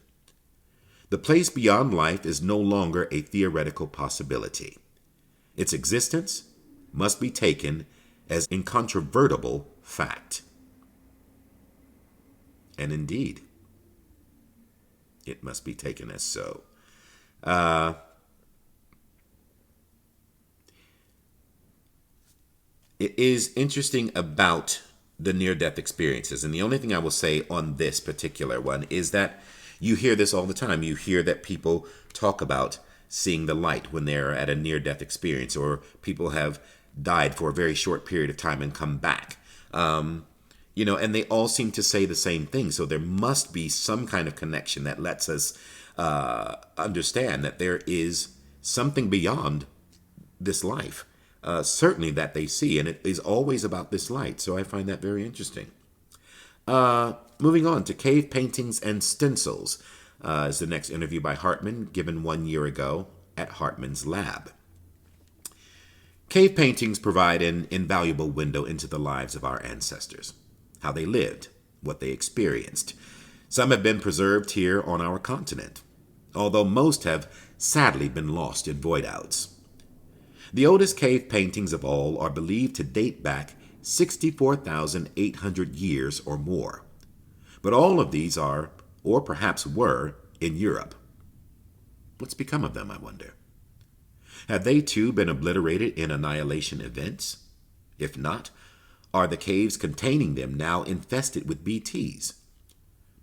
The place beyond life is no longer a theoretical possibility. Its existence must be taken as incontrovertible fact. And indeed, it must be taken as so. It is interesting about the near-death experiences. And the only thing I will say on this particular one is that you hear this all the time. You hear that people talk about seeing the light when they're at a near-death experience, or people have died for a very short period of time and come back. And they all seem to say the same thing. So there must be some kind of connection that lets us understand that there is something beyond this life. Certainly that they see, and it is always about this light. So I find that very interesting. Moving on to cave paintings and stencils is the next interview by Hartman, given 1 year ago at Hartman's lab. Cave paintings provide an invaluable window into the lives of our ancestors, how they lived, what they experienced. Some have been preserved here on our continent, although most have sadly been lost in void-outs. The oldest cave paintings of all are believed to date back 64,800 years or more. But all of these are, or perhaps were, in Europe. What's become of them, I wonder? Have they too been obliterated in annihilation events? If not, are the caves containing them now infested with BTs?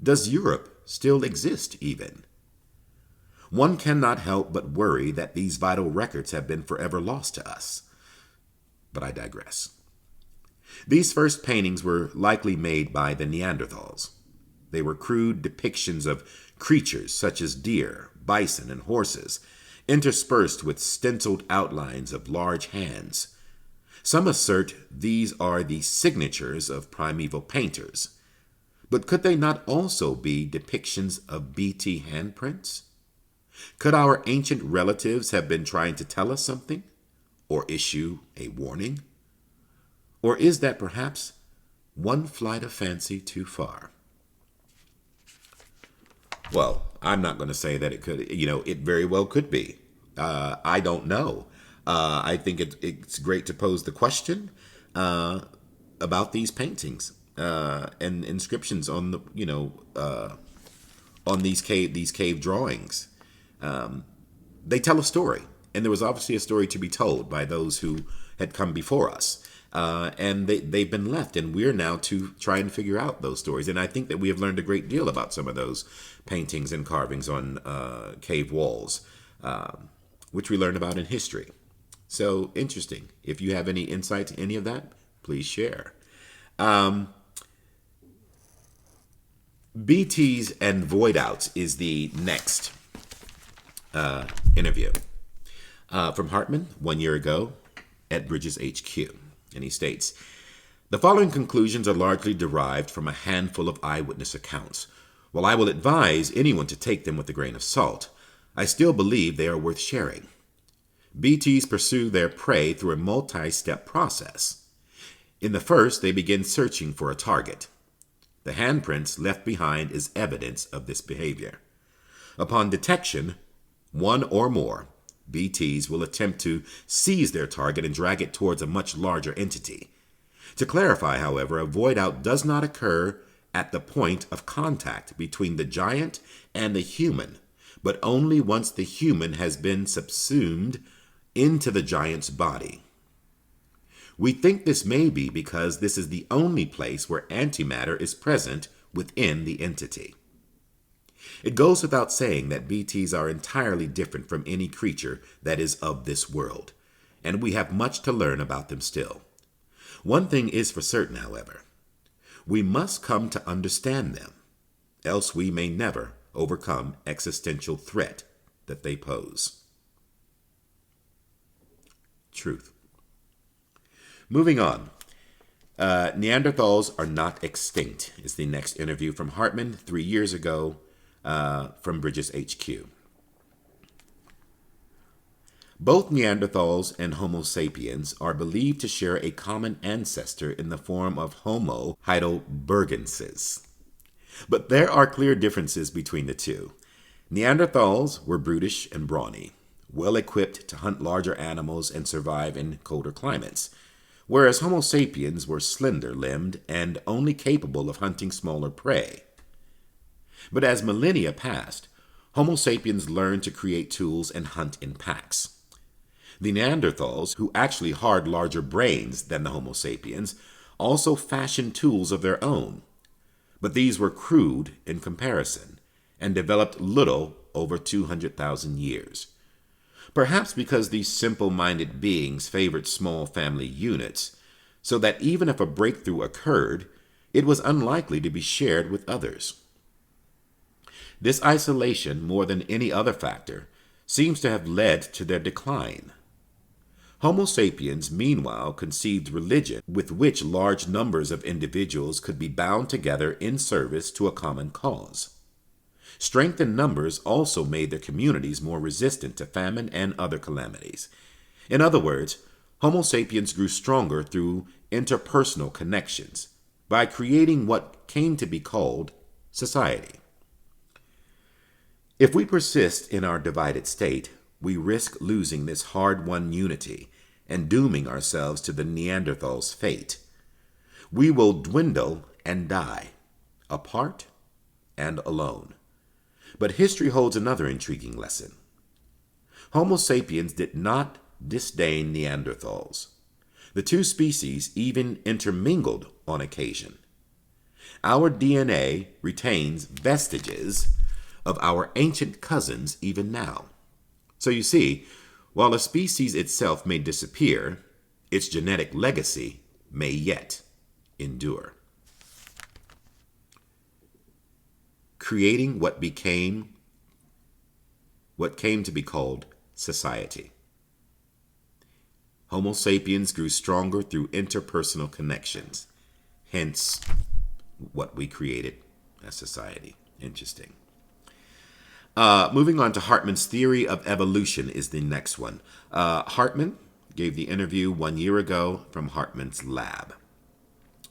Does Europe still exist even? One cannot help but worry that these vital records have been forever lost to us. But I digress. These first paintings were likely made by the Neanderthals. They were crude depictions of creatures such as deer, bison, and horses, interspersed with stenciled outlines of large hands. Some assert these are the signatures of primeval painters. But could they not also be depictions of BT handprints? Could our ancient relatives have been trying to tell us something, or issue a warning? Or is that perhaps one flight of fancy too far? Well, I'm not going to say that it could, it very well could be. I don't know. I think it's great to pose the question about these paintings and inscriptions on on these cave drawings. They tell a story, and there was obviously a story to be told by those who had come before us. And they've been left, and we're now to try and figure out those stories. And I think that we have learned a great deal about some of those paintings and carvings on cave walls, which we learned about in history. So interesting. If you have any insight to any of that, please share. BTs and void outs is the next interview from Hartman 1 year ago at Bridges HQ. And he states, the following conclusions are largely derived from a handful of eyewitness accounts. While I will advise anyone to take them with a grain of salt, I still believe they are worth sharing. BTs pursue their prey through a multi-step process. In the first, they begin searching for a target. The handprints left behind is evidence of this behavior. Upon detection, one or more BTs will attempt to seize their target and drag it towards a much larger entity. To clarify, however, a void out does not occur at the point of contact between the giant and the human, but only once the human has been subsumed into the giant's body. We think this may be because this is the only place where antimatter is present within the entity. It goes without saying that BTs are entirely different from any creature that is of this world, and we have much to learn about them still. One thing is for certain, however. We must come to understand them, else we may never overcome existential threat that they pose. Truth. Moving on. Neanderthals are not extinct is the next interview from Hartman 3 years ago from Bridges HQ. Both Neanderthals and Homo sapiens are believed to share a common ancestor in the form of Homo heidelbergensis. But there are clear differences between the two. Neanderthals were brutish and brawny, well equipped to hunt larger animals and survive in colder climates, whereas Homo sapiens were slender-limbed and only capable of hunting smaller prey. But as millennia passed, Homo sapiens learned to create tools and hunt in packs. The Neanderthals, who actually had larger brains than the Homo sapiens, also fashioned tools of their own, but these were crude in comparison and developed little over 200,000 years. Perhaps because these simple-minded beings favored small family units, so that even if a breakthrough occurred, it was unlikely to be shared with others. This isolation, more than any other factor, seems to have led to their decline. Homo sapiens, meanwhile, conceived religion with which large numbers of individuals could be bound together in service to a common cause. Strength in numbers also made their communities more resistant to famine and other calamities. In other words, Homo sapiens grew stronger through interpersonal connections by creating what came to be called society. If we persist in our divided state, we risk losing this hard-won unity and dooming ourselves to the Neanderthal's fate. We will dwindle and die, apart and alone. But history holds another intriguing lesson. Homo sapiens did not disdain Neanderthals. The two species even intermingled on occasion. Our DNA retains vestiges of our ancient cousins even now. So you see, while a species itself may disappear, its genetic legacy may yet endure. Creating what came to be called society. Homo sapiens grew stronger through interpersonal connections, hence what we created as society. Interesting. Moving on to Hartman's theory of evolution is the next one. Hartman gave the interview 1 year ago from Hartman's lab.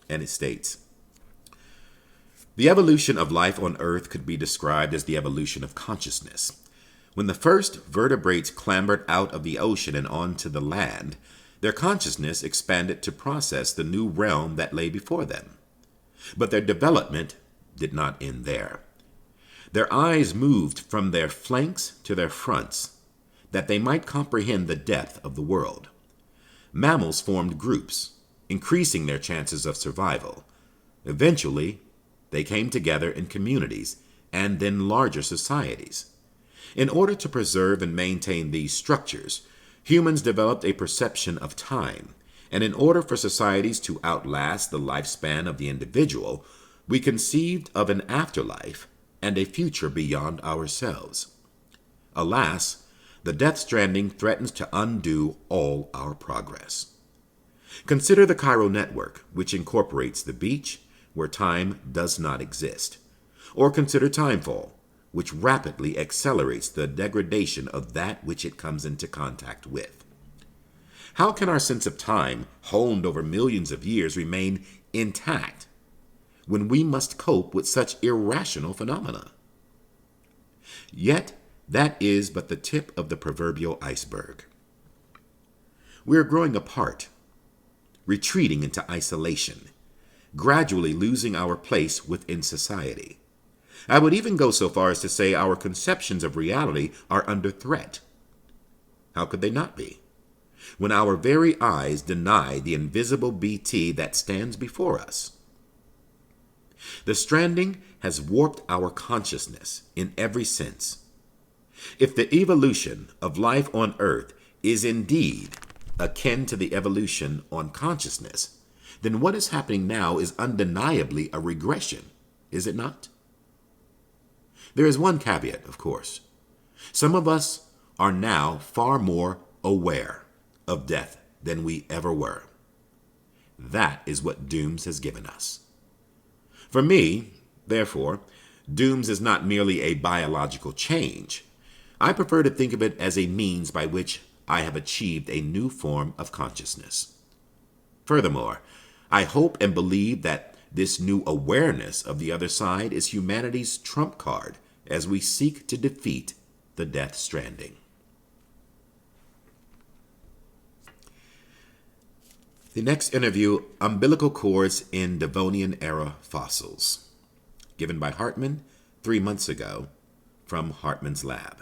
And it states, the evolution of life on Earth could be described as the evolution of consciousness. When the first vertebrates clambered out of the ocean and onto the land, their consciousness expanded to process the new realm that lay before them. But their development did not end there. Their eyes moved from their flanks to their fronts, that they might comprehend the depth of the world. Mammals formed groups, increasing their chances of survival. Eventually, they came together in communities and then larger societies. In order to preserve and maintain these structures, humans developed a perception of time, and in order for societies to outlast the lifespan of the individual, we conceived of an afterlife and a future beyond ourselves. Alas, the death stranding threatens to undo all our progress. Consider the Cairo network, which incorporates the beach, where time does not exist. Or consider timefall, which rapidly accelerates the degradation of that which it comes into contact with. How can our sense of time, honed over millions of years, remain intact when we must cope with such irrational phenomena? Yet, that is but the tip of the proverbial iceberg. We are growing apart, retreating into isolation, gradually losing our place within society. I would even go so far as to say our conceptions of reality are under threat. How could they not be, when our very eyes deny the invisible BT that stands before us? The stranding has warped our consciousness in every sense. If the evolution of life on Earth is indeed akin to the evolution on consciousness, then what is happening now is undeniably a regression, is it not? There is one caveat, of course. Some of us are now far more aware of death than we ever were. That is what Dooms has given us. For me, therefore, Dooms is not merely a biological change. I prefer to think of it as a means by which I have achieved a new form of consciousness. Furthermore, I hope and believe that this new awareness of the other side is humanity's trump card as we seek to defeat the Death Stranding. The next interview, Umbilical Cords in Devonian-Era Fossils, given by Hartman 3 months ago from Hartman's lab.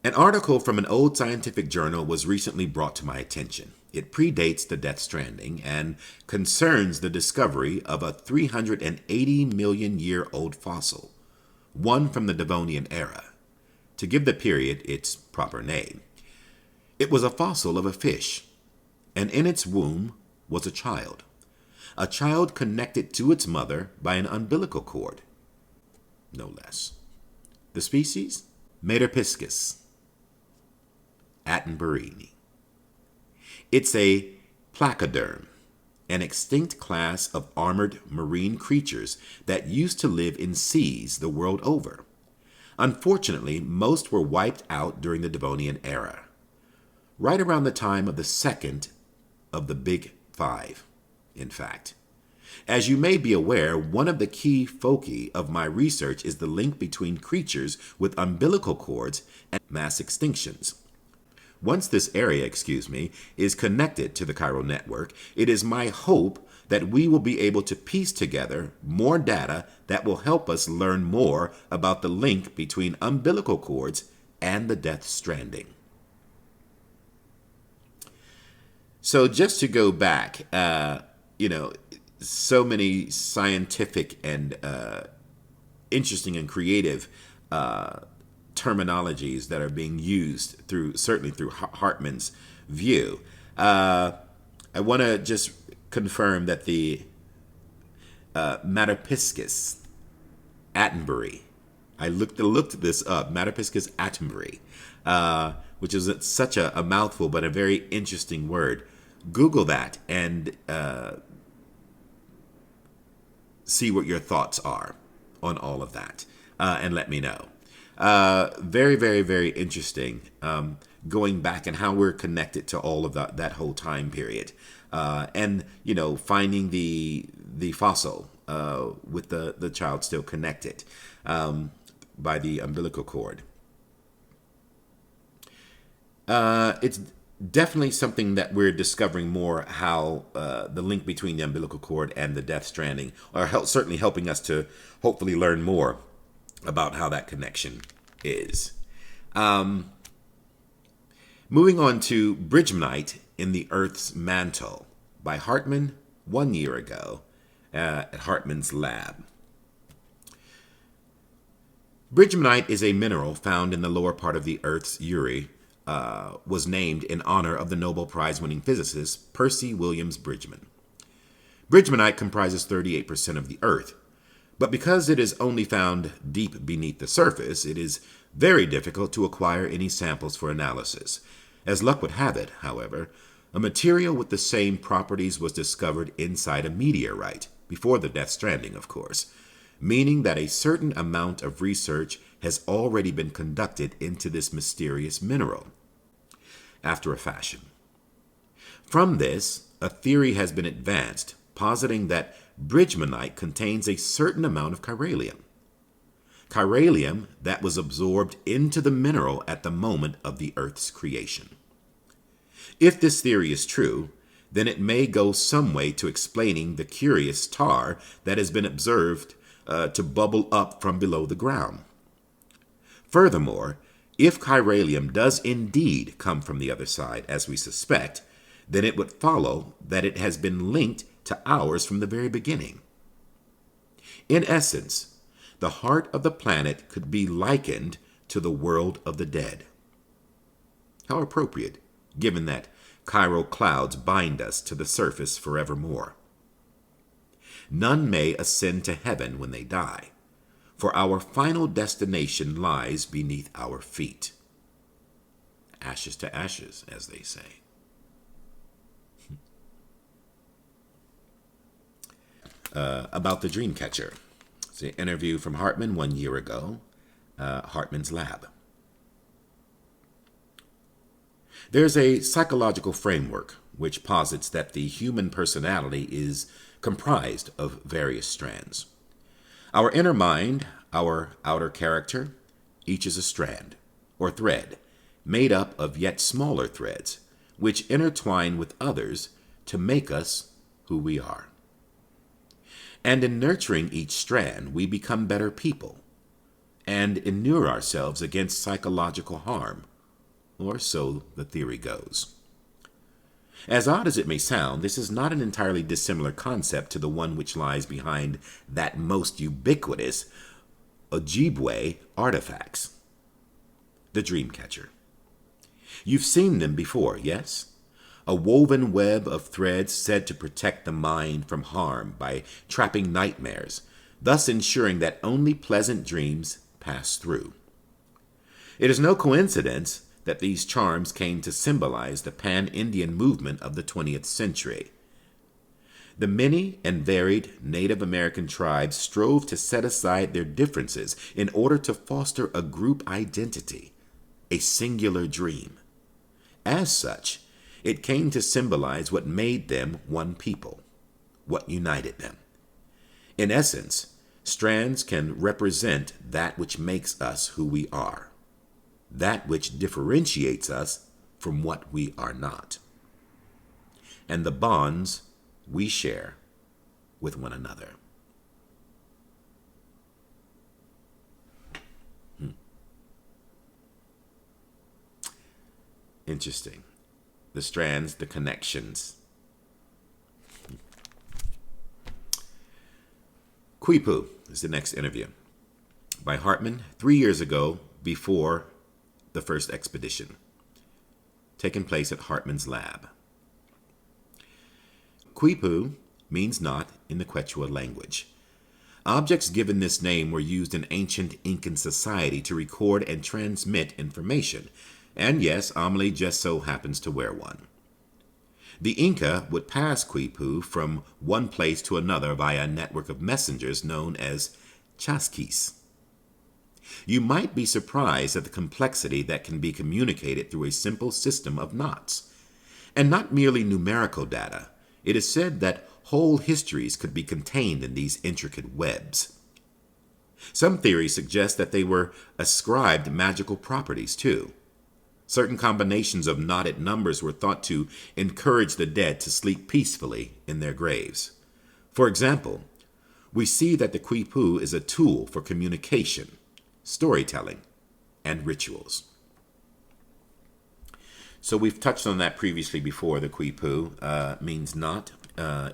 An article from an old scientific journal was recently brought to my attention. It predates the Death Stranding and concerns the discovery of a 380 million year old fossil, one from the Devonian era, to give the period its proper name. It was a fossil of a fish, and in its womb was a child connected to its mother by an umbilical cord, no less. The species? Metarpiscus attenborini. It's a placoderm, an extinct class of armored marine creatures that used to live in seas the world over. Unfortunately, most were wiped out during the Devonian era, right around the time of the second of the Big Five, in fact. As you may be aware, one of the key foci of my research is the link between creatures with umbilical cords and mass extinctions. Once this area, is connected to the Chiral network, it is my hope that we will be able to piece together more data that will help us learn more about the link between umbilical cords and the Death Stranding. So just to go back, so many scientific and interesting and creative terminologies that are being used certainly through Hartman's view. I want to just confirm that the Metarpiscus attenbori, I looked this up, Metarpiscus attenbori, which is such a mouthful, but a very interesting word. Google that and see what your thoughts are on all of that, and let me know. Very, very, very interesting, going back and how we're connected to all of that whole time period. And, finding the fossil with the child still connected by the umbilical cord. It's definitely something that we're discovering more, how the link between the umbilical cord and the Death Stranding are certainly helping us to hopefully learn more about how that connection is. Moving on to Bridgmanite in the Earth's Mantle by Hartman 1 year ago at Hartman's lab. Bridgmanite is a mineral found in the lower part of the Earth's Uri, was named in honor of the Nobel Prize-winning physicist Percy Williams Bridgman. Bridgmanite comprises 38% of the Earth, but because it is only found deep beneath the surface, it is very difficult to acquire any samples for analysis. As luck would have it, however, a material with the same properties was discovered inside a meteorite, before the Death Stranding, of course, meaning that a certain amount of research has already been conducted into this mysterious mineral, after a fashion. From this, a theory has been advanced, positing that Bridgmanite contains a certain amount of chiralium. Chiralium that was absorbed into the mineral at the moment of the Earth's creation. If this theory is true, then it may go some way to explaining the curious tar that has been observed to bubble up from below the ground. Furthermore, if chiralium does indeed come from the other side, as we suspect, then it would follow that it has been linked to ours from the very beginning. In essence, the heart of the planet could be likened to the world of the dead. How appropriate, given that chiral clouds bind us to the surface forevermore. None may ascend to heaven when they die, for our final destination lies beneath our feet. Ashes to ashes, as they say. About the Dreamcatcher. It's an interview from Hartman 1 year ago, Hartman's lab. There's a psychological framework which posits that the human personality is comprised of various strands. Our inner mind, our outer character, each is a strand, or thread, made up of yet smaller threads, which intertwine with others to make us who we are. And in nurturing each strand, we become better people, and inure ourselves against psychological harm, or so the theory goes. As odd as it may sound, this is not an entirely dissimilar concept to the one which lies behind that most ubiquitous Ojibwe artifacts, the dream catcher. You've seen them before, yes? A woven web of threads said to protect the mind from harm by trapping nightmares, thus ensuring that only pleasant dreams pass through. It is no coincidence that these charms came to symbolize the pan-Indian movement of the 20th century. The many and varied Native American tribes strove to set aside their differences in order to foster a group identity, a singular dream. As such, it came to symbolize what made them one people, what united them. In essence, strands can represent that which makes us who we are, that which differentiates us from what we are not, and the bonds we share with one another. Interesting. The strands, the connections. Quipu is the next interview by Hartman 3 years ago, before the first expedition, taking place at Hartman's lab. Quipu means knot in the Quechua language. Objects given this name were used in ancient Incan society to record and transmit information, and yes, Amelie just so happens to wear one. The Inca would pass Quipu from one place to another via a network of messengers known as chasquis. You might be surprised at the complexity that can be communicated through a simple system of knots. And not merely numerical data. It is said that whole histories could be contained in these intricate webs. Some theories suggest that they were ascribed magical properties too. Certain combinations of knotted numbers were thought to encourage the dead to sleep peacefully in their graves. For example, we see that the quipu is a tool for communication, storytelling, and rituals. So we've touched on that previously before. The quipu means knot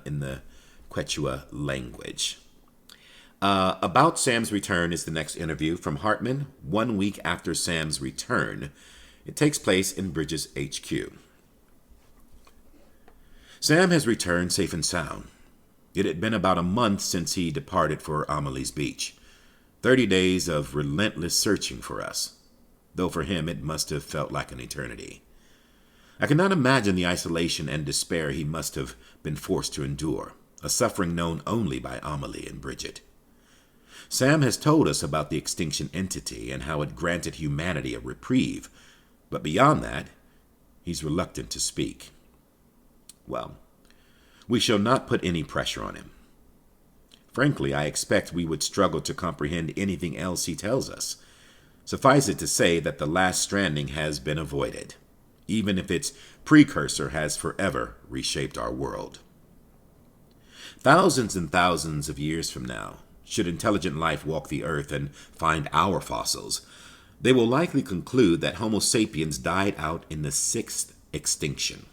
in the Quechua language. About Sam's return is the next interview from Hartman 1 week after Sam's return. It takes place in Bridges HQ. Sam has returned safe and sound. It had been about a month since he departed for Amelie's Beach. 30 days of relentless searching for us, though for him it must have felt like an eternity. I cannot imagine the isolation and despair he must have been forced to endure, a suffering known only by Amelie and Bridget. Sam has told us about the extinction entity and how it granted humanity a reprieve, but beyond that, he's reluctant to speak. Well, we shall not put any pressure on him. Frankly, I expect we would struggle to comprehend anything else he tells us. Suffice it to say that the last stranding has been avoided, even if its precursor has forever reshaped our world. Thousands and thousands of years from now, should intelligent life walk the earth and find our fossils, they will likely conclude that Homo sapiens died out in the 6th extinction.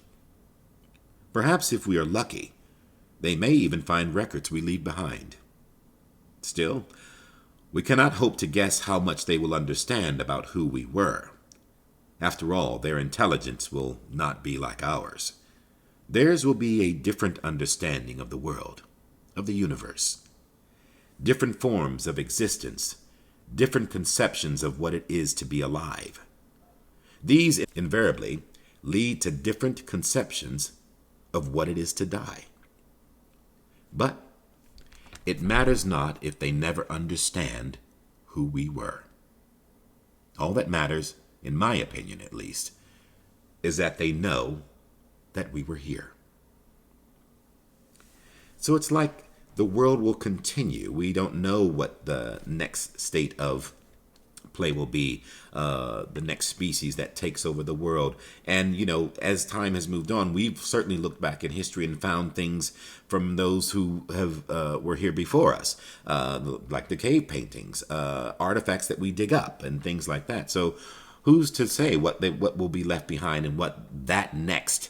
Perhaps if we are lucky, they may even find records we leave behind. Still, we cannot hope to guess how much they will understand about who we were. After all, their intelligence will not be like ours. Theirs will be a different understanding of the world, of the universe. Different forms of existence, different conceptions of what it is to be alive. These invariably lead to different conceptions of what it is to die. But it matters not if they never understand who we were. All that matters, in my opinion at least, is that they know that we were here. So it's like the world will continue. We don't know what the next state of play will be, the next species that takes over the world. And, as time has moved on, we've certainly looked back in history and found things from those who have were here before us, like the cave paintings, artifacts that we dig up, and things like that. So who's to say what will be left behind and what that next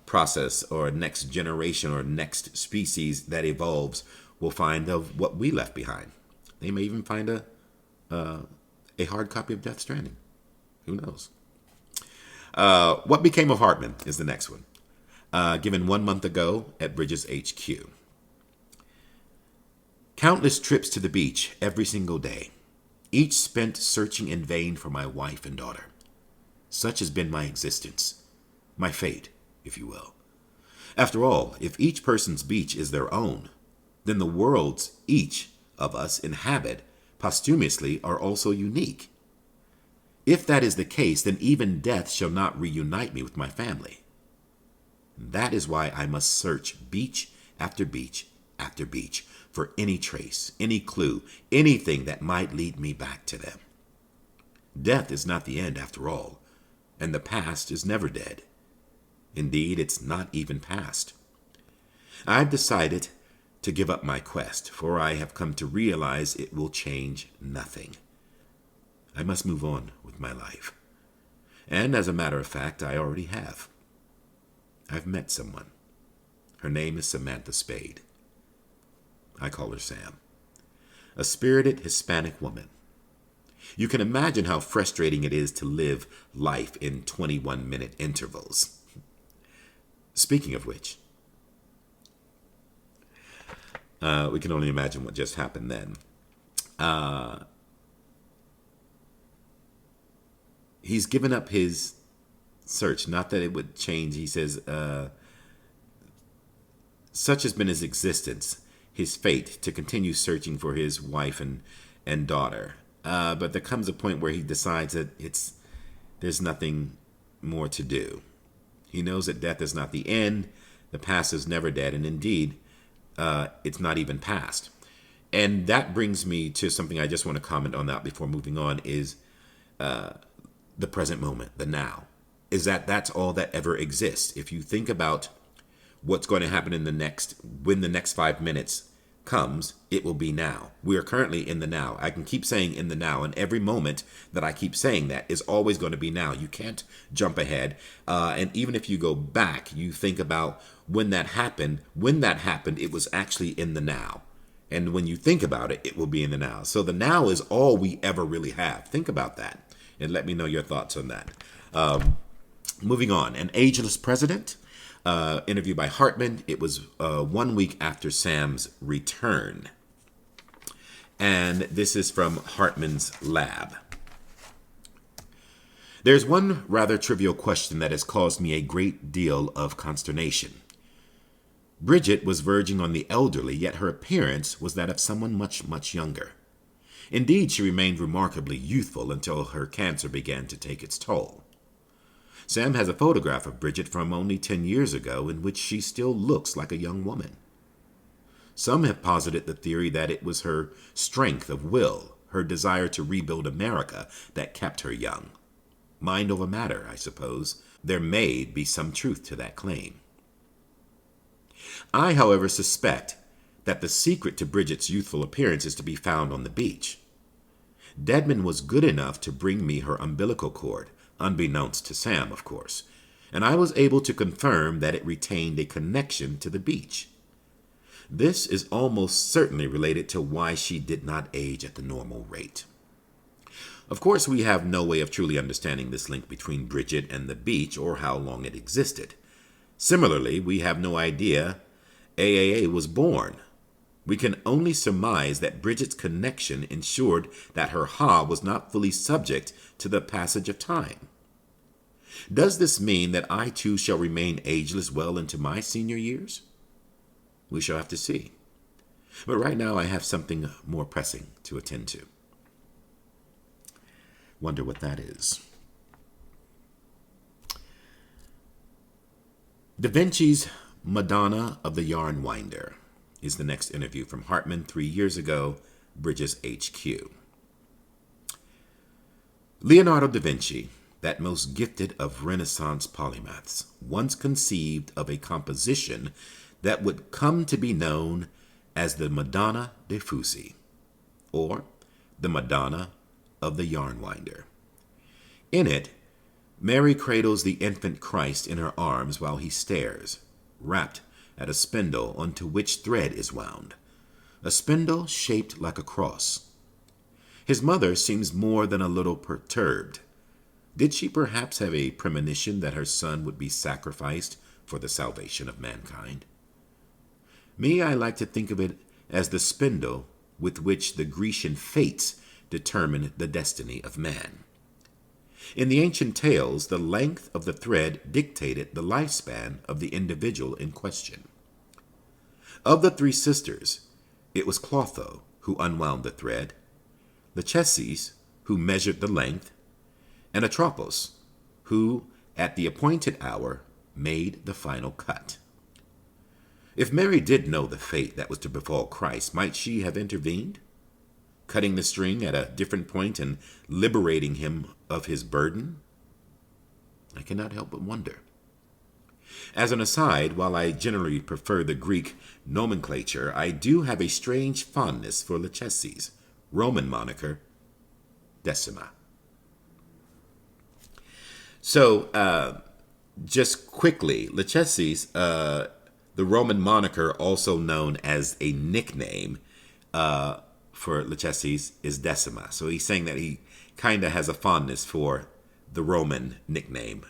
process or next generation or next species that evolves will find of what we left behind. They may even find a hard copy of Death Stranding. Who knows? What became of Hartman is the next one. Given 1 month ago at Bridges HQ. Countless trips to the beach every single day, each spent searching in vain for my wife and daughter. Such has been my existence, my fate, if you will. After all, if each person's beach is their own, then the worlds each of us inhabit posthumously are also unique. If that is the case, then even death shall not reunite me with my family. That is why I must search beach after beach after beach for any trace, any clue, anything that might lead me back to them. Death is not the end after all, and the past is never dead. Indeed, it's not even past. I've decided to give up my quest, for I have come to realize it will change nothing. I must move on with my life. And as a matter of fact, I already have. I've met someone. Her name is Samantha Spade. I call her Sam. A spirited Hispanic woman. You can imagine how frustrating it is to live life in 21-minute intervals. Speaking of which, we can only imagine what just happened then. He's given up his search. Not that it would change. He says, such has been his existence, his fate, to continue searching for his wife and daughter. But there comes a point where he decides that there's nothing more to do. He knows that death is not the end. The past is never dead. And indeed, it's not even past. And that brings me to something I just want to comment on that before moving on is the present moment, the now. Is that's all that ever exists. If you think about what's going to happen when the next 5 minutes comes, it will be now. We are currently in the now. I can keep saying in the now, and every moment that I keep saying that is always going to be now. You can't jump ahead. And even if you go back, you think about when that happened. When that happened, it was actually in the now. And when you think about it, it will be in the now. So the now is all we ever really have. Think about that and let me know your thoughts on that. Moving on, an ageless president. Interview by Hartman. It was 1 week after Sam's return. And this is from Hartman's lab. There's one rather trivial question that has caused me a great deal of consternation. Bridget was verging on the elderly, yet her appearance was that of someone much, much younger. Indeed, she remained remarkably youthful until her cancer began to take its toll. Sam has a photograph of Bridget from only 10 years ago in which she still looks like a young woman. Some have posited the theory that it was her strength of will, her desire to rebuild America, that kept her young. Mind over matter, I suppose. There may be some truth to that claim. I, however, suspect that the secret to Bridget's youthful appearance is to be found on the beach. Dedman was good enough to bring me her umbilical cord, unbeknownst to Sam, of course, and I was able to confirm that it retained a connection to the beach. This is almost certainly related to why she did not age at the normal rate. Of course, we have no way of truly understanding this link between Bridget and the beach or how long it existed. Similarly, we have no idea AAA was born. We can only surmise that Bridget's connection ensured that her Ha was not fully subject to the passage of time. Does this mean that I too shall remain ageless well into my senior years? We shall have to see. But right now I have something more pressing to attend to. Wonder what that is. Da Vinci's Madonna of the Yarn Winder is the next interview from Hartman 3 years ago, Bridges HQ. Leonardo da Vinci, that most gifted of Renaissance polymaths, once conceived of a composition that would come to be known as the Madonna dei Fusi, or the Madonna of the Yarn Winder. In it, Mary cradles the infant Christ in her arms while he stares, wrapped at a spindle onto which thread is wound, a spindle shaped like a cross. His mother seems more than a little perturbed. Did she perhaps have a premonition that her son would be sacrificed for the salvation of mankind? Me, I like to think of it as the spindle with which the Grecian fates determined the destiny of man. In the ancient tales, the length of the thread dictated the lifespan of the individual in question. Of the three sisters, it was Clotho who unwound the thread, Lachesis who measured the length, and Atropos who, at the appointed hour, made the final cut. If Mary did know the fate that was to befall Christ, might she have intervened, cutting the string at a different point and liberating him of his burden? I cannot help but wonder. As an aside, while I generally prefer the Greek nomenclature, I do have a strange fondness for Lachesis' Roman moniker, Decima. So, just quickly, Lachesis, the Roman moniker, also known as a nickname for Lachesis, is Decima. So he's saying that he kind of has a fondness for the Roman nickname.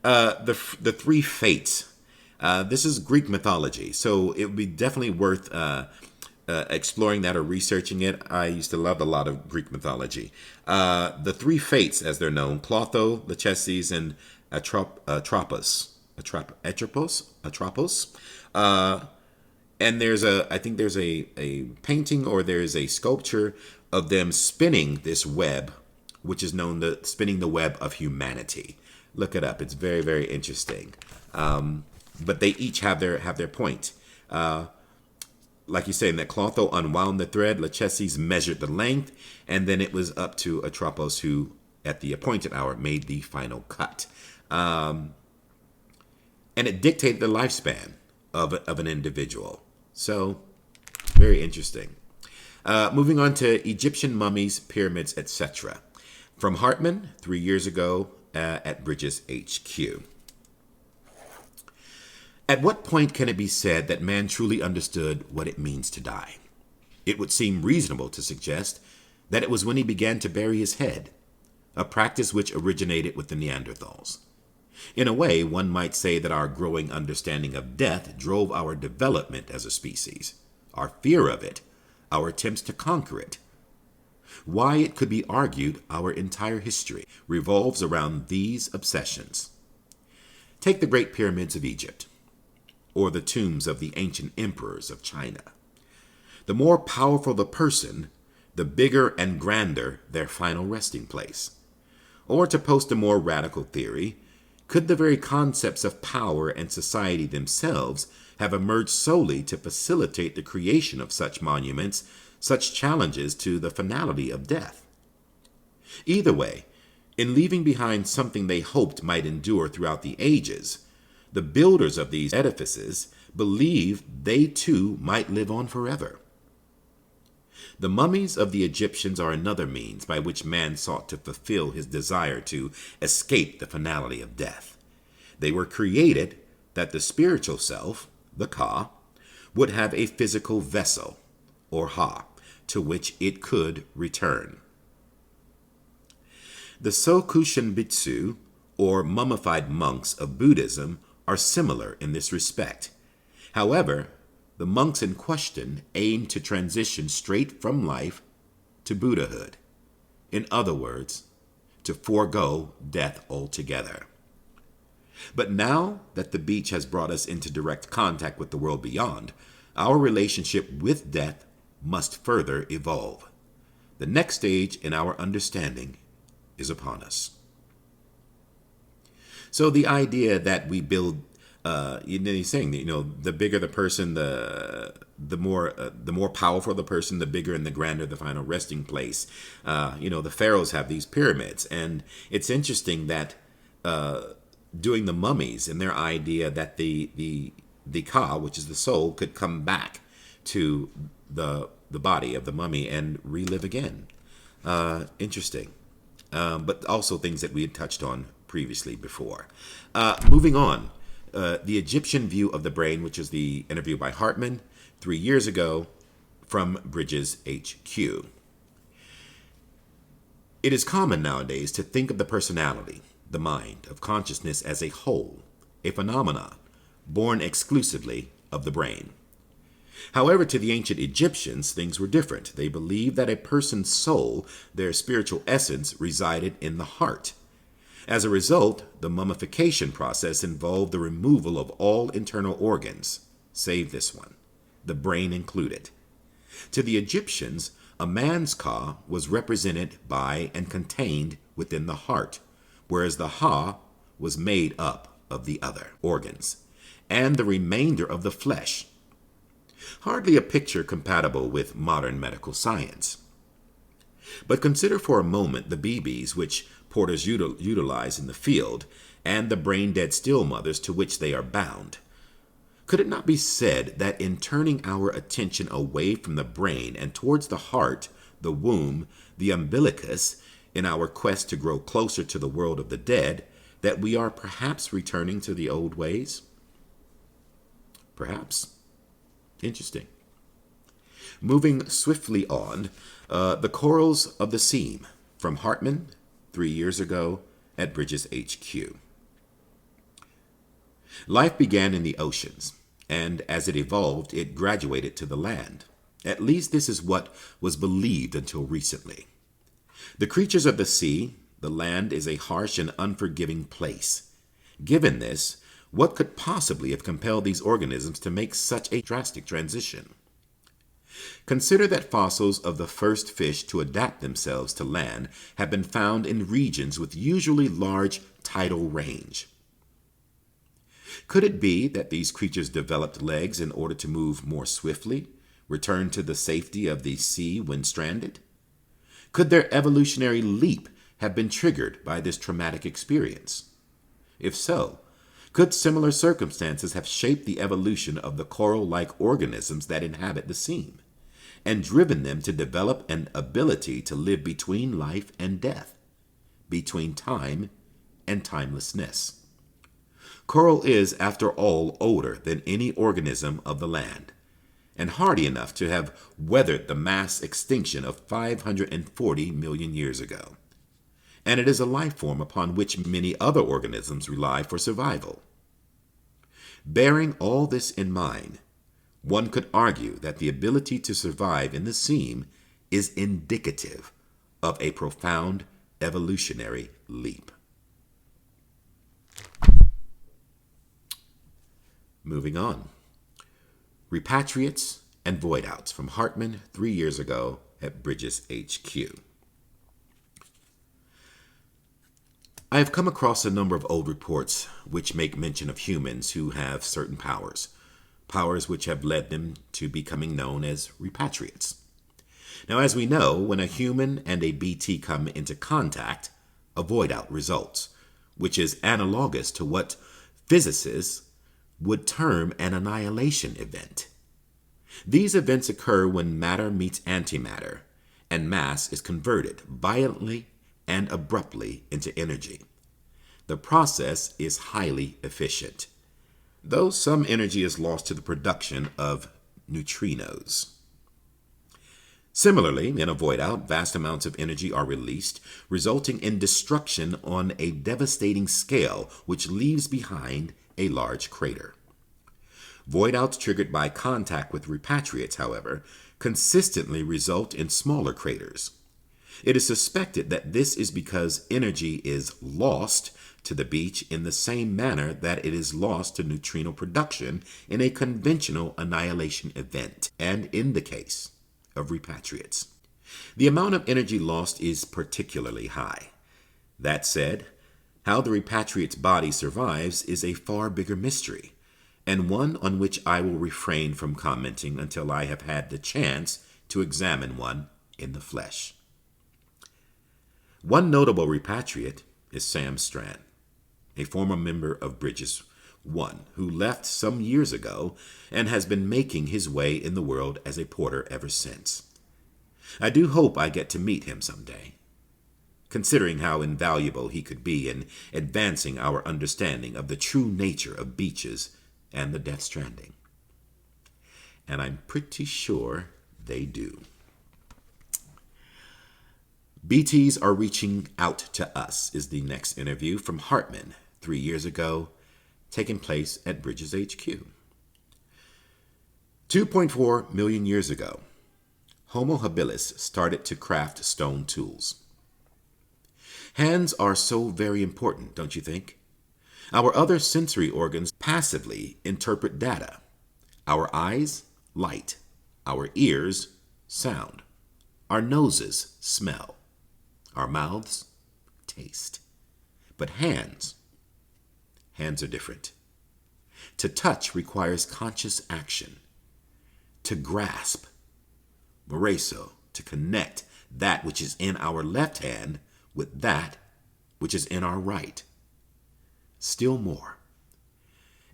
The three fates. This is Greek mythology, so it would be definitely worth exploring that or researching it. I used to love a lot of Greek mythology. The three fates, as they're known, Clotho, Lachesis, and Atropos. And I think there's a painting or there's a sculpture of them spinning this web, which is known as spinning the web of humanity. Look it up. It's very, very interesting. But they each have their point. Like you say, in that Clotho unwound the thread, Lachesis measured the length, and then it was up to Atropos, who, at the appointed hour, made the final cut. And it dictated the lifespan of an individual. So, very interesting. Moving on to Egyptian mummies, pyramids, etc. From Hartman, 3 years ago at Bridges HQ. At what point can it be said that man truly understood what it means to die? It would seem reasonable to suggest that it was when he began to bury his head, a practice which originated with the Neanderthals. In a way, one might say that our growing understanding of death drove our development as a species, our fear of it, our attempts to conquer it. Why, it could be argued, our entire history revolves around these obsessions. Take the Great Pyramids of Egypt, or the tombs of the ancient emperors of China. The more powerful the person, the bigger and grander their final resting place. Or to post a more radical theory, could the very concepts of power and society themselves have emerged solely to facilitate the creation of such monuments, such challenges to the finality of death? Either way, in leaving behind something they hoped might endure throughout the ages, the builders of these edifices believed they too might live on forever. The mummies of the Egyptians are another means by which man sought to fulfill his desire to escape the finality of death. They were created that the spiritual self, the Ka, would have a physical vessel, or Ha, to which it could return. The Sokushin Bitsu, or mummified monks of Buddhism, are similar in this respect. However, the monks in question aim to transition straight from life to Buddhahood. In other words, to forego death altogether. But now that the beach has brought us into direct contact with the world beyond, our relationship with death must further evolve. The next stage in our understanding is upon us. So the idea that we build He's saying that, the bigger the person, the more powerful the person, the bigger and the grander the final resting place. The pharaohs have these pyramids, and it's interesting that doing the mummies and their idea that the ka, which is the soul, could come back to the body of the mummy and relive again. Interesting. But also things that we had touched on previously before. Moving on, the Egyptian view of the brain, which is the interview by Hartman 3 years ago from Bridges HQ. It is common nowadays to think of the personality, the mind, of consciousness as a whole, a phenomena born exclusively of the brain. However, to the ancient Egyptians, things were different. They believed that a person's soul, their spiritual essence, resided in the heart. As a result, the mummification process involved the removal of all internal organs, save this one, the brain included. To the Egyptians, a man's ka was represented by and contained within the heart, whereas the ha was made up of the other organs and the remainder of the flesh. Hardly a picture compatible with modern medical science. But consider for a moment the BBs which porters utilize in the field and the brain-dead still mothers to which they are bound. Could it not be said that in turning our attention away from the brain and towards the heart, the womb, the umbilicus, in our quest to grow closer to the world of the dead, that we are perhaps returning to the old ways? Perhaps. Interesting. Moving swiftly on, the corals of the seam from Hartman 3 years ago at Bridges HQ. Life began in the oceans, and as it evolved, it graduated to the land. At least this is what was believed until recently. The creatures of the sea, the land is a harsh and unforgiving place. Given this, what could possibly have compelled these organisms to make such a drastic transition? Consider that fossils of the first fish to adapt themselves to land have been found in regions with usually large tidal range. Could it be that these creatures developed legs in order to move more swiftly, return to the safety of the sea when stranded? Could their evolutionary leap have been triggered by this traumatic experience? If so, could similar circumstances have shaped the evolution of the coral-like organisms that inhabit the seam, and driven them to develop an ability to live between life and death, between time and timelessness? Coral is, after all, older than any organism of the land, and hardy enough to have weathered the mass extinction of 540 million years ago. And it is a life form upon which many other organisms rely for survival. Bearing all this in mind, one could argue that the ability to survive in the seam is indicative of a profound evolutionary leap. Moving on. Repatriates and void-outs from Hartman 3 years ago at Bridges HQ. I have come across a number of old reports which make mention of humans who have certain powers which have led them to becoming known as repatriates. Now, as we know, when a human and a BT come into contact, a void-out results, which is analogous to what physicists would term an annihilation event. These events occur when matter meets antimatter, and mass is converted violently and abruptly into energy. The process is highly efficient, though some energy is lost to the production of neutrinos. Similarly, in a void-out, vast amounts of energy are released, resulting in destruction on a devastating scale, which leaves behind a large crater. Void-outs triggered by contact with repatriates, however, consistently result in smaller craters. It is suspected that this is because energy is lost to the beach in the same manner that it is lost to neutrino production in a conventional annihilation event, and in the case of repatriates. The amount of energy lost is particularly high. That said, How the repatriate's body survives is a far bigger mystery, and one on which I will refrain from commenting until I have had the chance to examine one in the flesh. One notable repatriate is Sam Strand, a former member of Bridges 1, who left some years ago and has been making his way in the world as a porter ever since. I do hope I get to meet him someday, considering how invaluable he could be in advancing our understanding of the true nature of beaches and the death stranding. And I'm pretty sure they do. BTs are reaching out to us is the next interview from Hartman 3 years ago, taking place at Bridges HQ. 2.4 million years ago, Homo habilis started to craft stone tools. Hands are so very important, don't you think? Our other sensory organs passively interpret data. Our eyes, light. Our ears, sound. Our noses, smell. Our mouths, taste. But hands are different. To touch requires conscious action. To grasp, moreso, to connect that which is in our left hand with that which is in our right. Still more.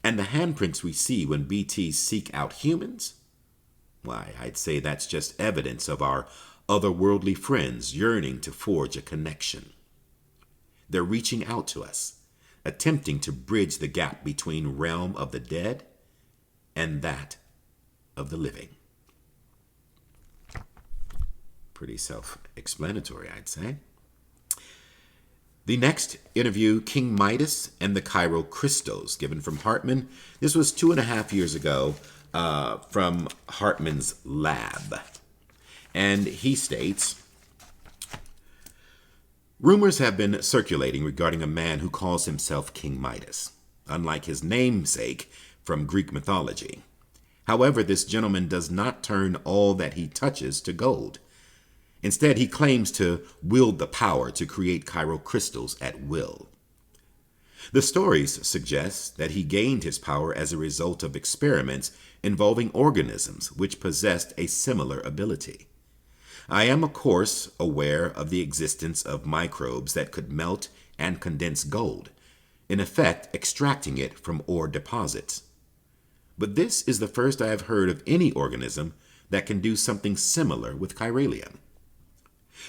And the handprints we see when BTs seek out humans? Why, I'd say that's just evidence of our otherworldly friends yearning to forge a connection. They're reaching out to us, attempting to bridge the gap between realm of the dead and that of the living. Pretty self-explanatory, I'd say. The next interview, King Midas and the Cairo crystals, given from Hartman. This was 2.5 years ago from Hartman's lab. And he states, rumors have been circulating regarding a man who calls himself King Midas, unlike his namesake from Greek mythology. However, this gentleman does not turn all that he touches to gold. Instead, he claims to wield the power to create Cairo crystals at will. The stories suggest that he gained his power as a result of experiments involving organisms which possessed a similar ability. I am, of course, aware of the existence of microbes that could melt and condense gold, in effect extracting it from ore deposits. But this is the first I have heard of any organism that can do something similar with chiralium.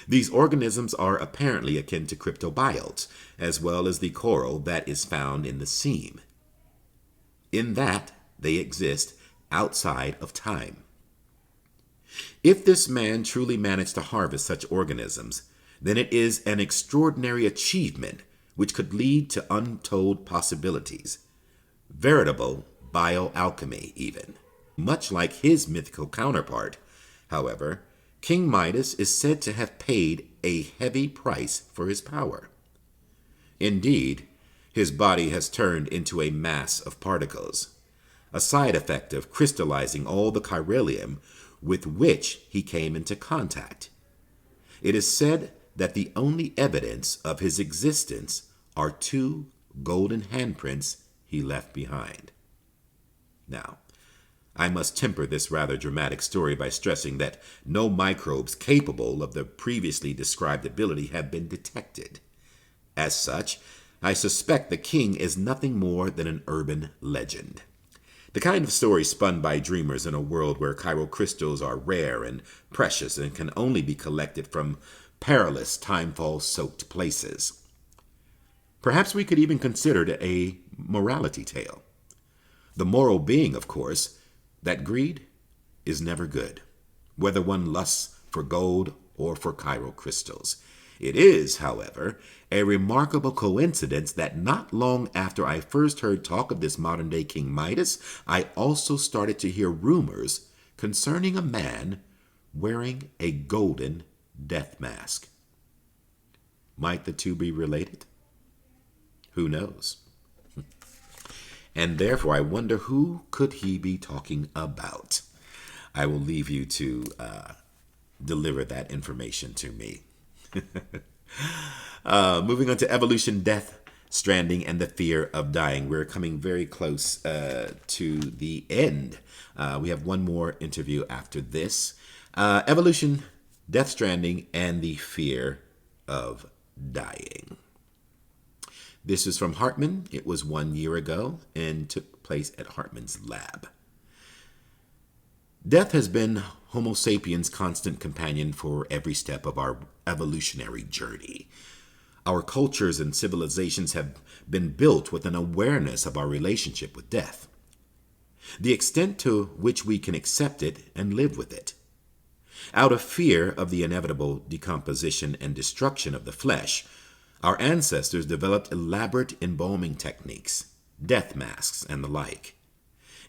These organisms are apparently akin to cryptobiotes, as well as the coral that is found in the seam. In that, they exist outside of time. If this man truly managed to harvest such organisms, then it is an extraordinary achievement which could lead to untold possibilities. Veritable bioalchemy, even. Much like his mythical counterpart, however, King Midas is said to have paid a heavy price for his power. Indeed, his body has turned into a mass of particles, a side effect of crystallizing all the chiralium with which he came into contact. It is said that the only evidence of his existence are 2 golden handprints he left behind. Now, I must temper this rather dramatic story by stressing that no microbes capable of the previously described ability have been detected. As such, I suspect the king is nothing more than an urban legend. The kind of story spun by dreamers in a world where Chiral crystals are rare and precious and can only be collected from perilous timefall-soaked places. Perhaps we could even consider it a morality tale. The moral being, of course, that greed is never good, whether one lusts for gold or for Chiral crystals. It is, however, a remarkable coincidence that not long after I first heard talk of this modern-day King Midas, I also started to hear rumors concerning a man wearing a golden death mask. Might the two be related? Who knows? And therefore, I wonder who could he be talking about? I will leave you to deliver that information to me. Moving on to evolution, death, Stranding and the Fear of Dying. We're coming very close to the end. We have one more interview after this. Evolution, Death Stranding, and the Fear of Dying. This is from Hartman. It was 1 year ago and took place at Hartman's lab. Death has been Homo sapiens' constant companion for every step of our evolutionary journey. Our cultures and civilizations have been built with an awareness of our relationship with death, the extent to which we can accept it and live with it. Out of fear of the inevitable decomposition and destruction of the flesh, our ancestors developed elaborate embalming techniques, death masks, and the like.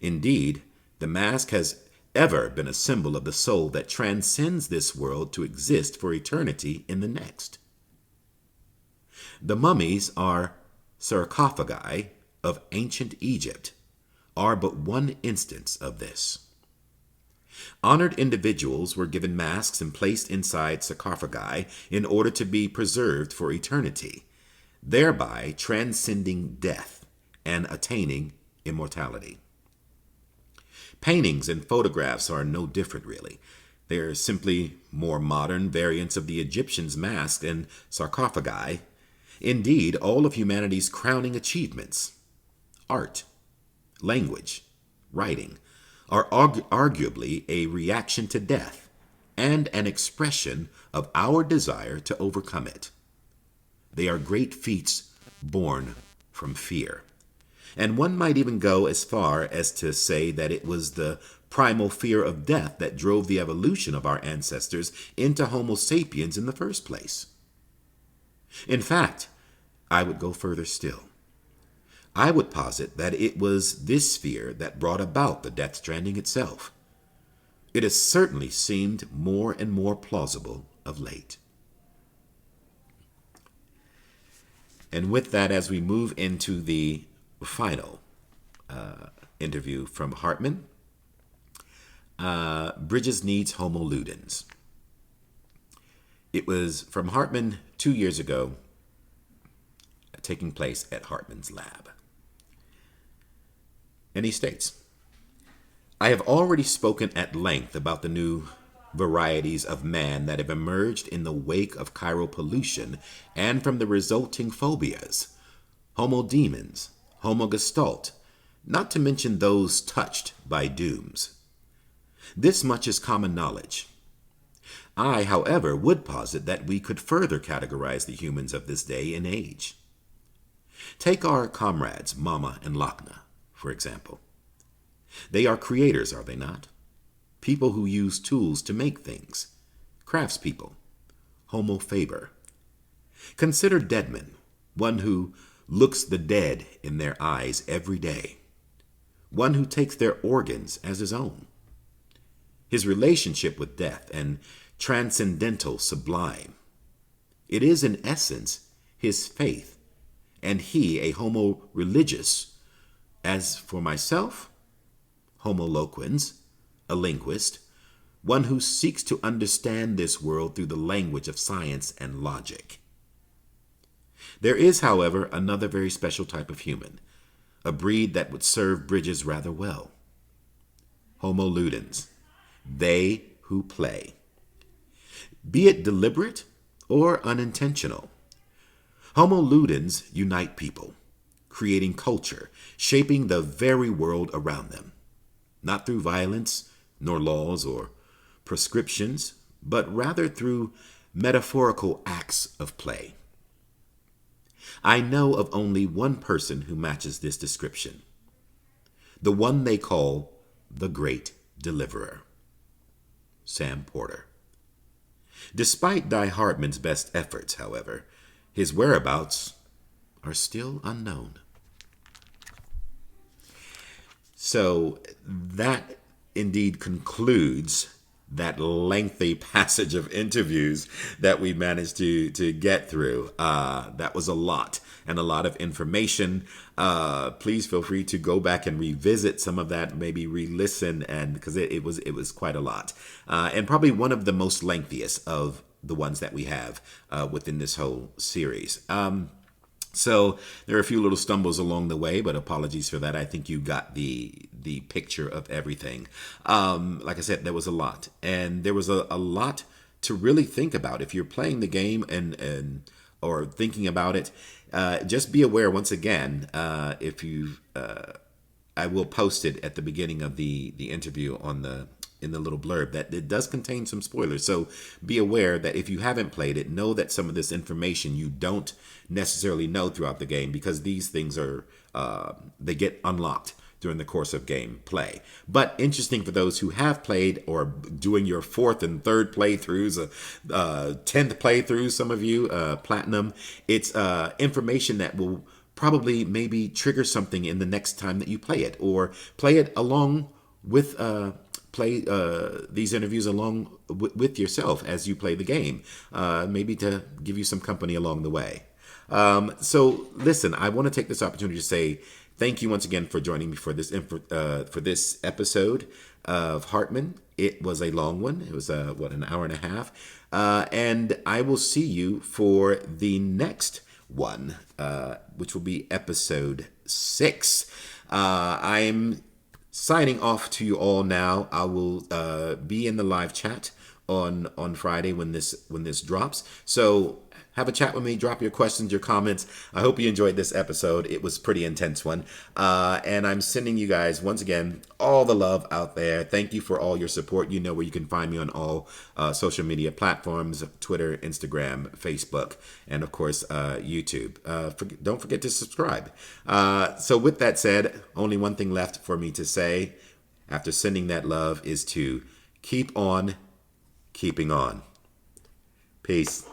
Indeed, the mask has ever been a symbol of the soul that transcends this world to exist for eternity in the next. The mummies are sarcophagi of ancient Egypt, are but one instance of this. Honored individuals were given masks and placed inside sarcophagi in order to be preserved for eternity, thereby transcending death and attaining immortality. Paintings and photographs are no different, really. They are simply more modern variants of the Egyptians' masks and sarcophagi. Indeed, all of humanity's crowning achievements, art, language, writing, are arguably a reaction to death and an expression of our desire to overcome it. They are great feats born from fear. And one might even go as far as to say that it was the primal fear of death that drove the evolution of our ancestors into Homo sapiens in the first place. In fact, I would go further still. I would posit that it was this fear that brought about the Death Stranding itself. It has certainly seemed more and more plausible of late. And with that, as we move into the final interview from Hartman, Bridges Needs Homo Ludens. It was from Hartman 2 years ago, taking place at Hartman's lab. And he states, I have already spoken at length about the new varieties of man that have emerged in the wake of Cairo pollution and from the resulting phobias, Homo demons, Homo gestalt, not to mention those touched by dooms. This much is common knowledge. I, however, would posit that we could further categorize the humans of this day and age. Take our comrades, Mama and Lachna, for example. They are creators, are they not? People who use tools to make things. Craftspeople. Homo faber. Consider Deadman, one who looks the dead in their eyes every day. One who takes their organs as his own. His relationship with death and transcendental sublime. It is in essence his faith, and he a homo religious. As for myself, homo loquens, a linguist, one who seeks to understand this world through the language of science and logic. There is, however, another very special type of human, a breed that would serve Bridges rather well. Homo ludens, they who play. Be it deliberate or unintentional. Homo ludens unite people, creating culture, shaping the very world around them, not through violence, nor laws or prescriptions, but rather through metaphorical acts of play. I know of only one person who matches this description, the one they call the Great Deliverer, Sam Porter. Despite Die Hartman's best efforts, however, his whereabouts are still unknown. So that indeed concludes that lengthy passage of interviews that we managed to get through. That was a lot and a lot of information. Please feel free to go back and revisit some of that, maybe re-listen, and because it was quite a lot, and probably one of the most lengthiest of the ones that we have within this whole series. So there are a few little stumbles along the way, but apologies for that. I think you got the picture of everything. Like I said, there was a lot, and there was a lot to really think about. If you're playing the game and or thinking about it, just be aware once again. If you, I will post it at the beginning of the interview on the in the little blurb that it does contain some spoilers. So be aware that if you haven't played it, know that some of this information you don't necessarily know throughout the game, because these things are they get unlocked during the course of game play. But interesting for those who have played or doing your fourth and third playthroughs, 10th playthroughs, some of you, platinum. It's information that will probably maybe trigger something in the next time that you play it, or play it along with play these interviews along with yourself as you play the game, maybe to give you some company along the way. So listen, I want to take this opportunity to say thank you once again for joining me for this episode of Hartman. It was a long one. It was an hour and a half, and I will see you for the next one, which will be episode 6. I'm signing off to you all now. I will be in the live chat on Friday when this drops. So have a chat with me. Drop your questions, your comments. I hope you enjoyed this episode. It was a pretty intense one. And I'm sending you guys, once again, all the love out there. Thank you for all your support. You know where you can find me on all social media platforms: Twitter, Instagram, Facebook, and of course, YouTube. Don't forget to subscribe. So with that said, only one thing left for me to say after sending that love is to keep on keeping on. Peace.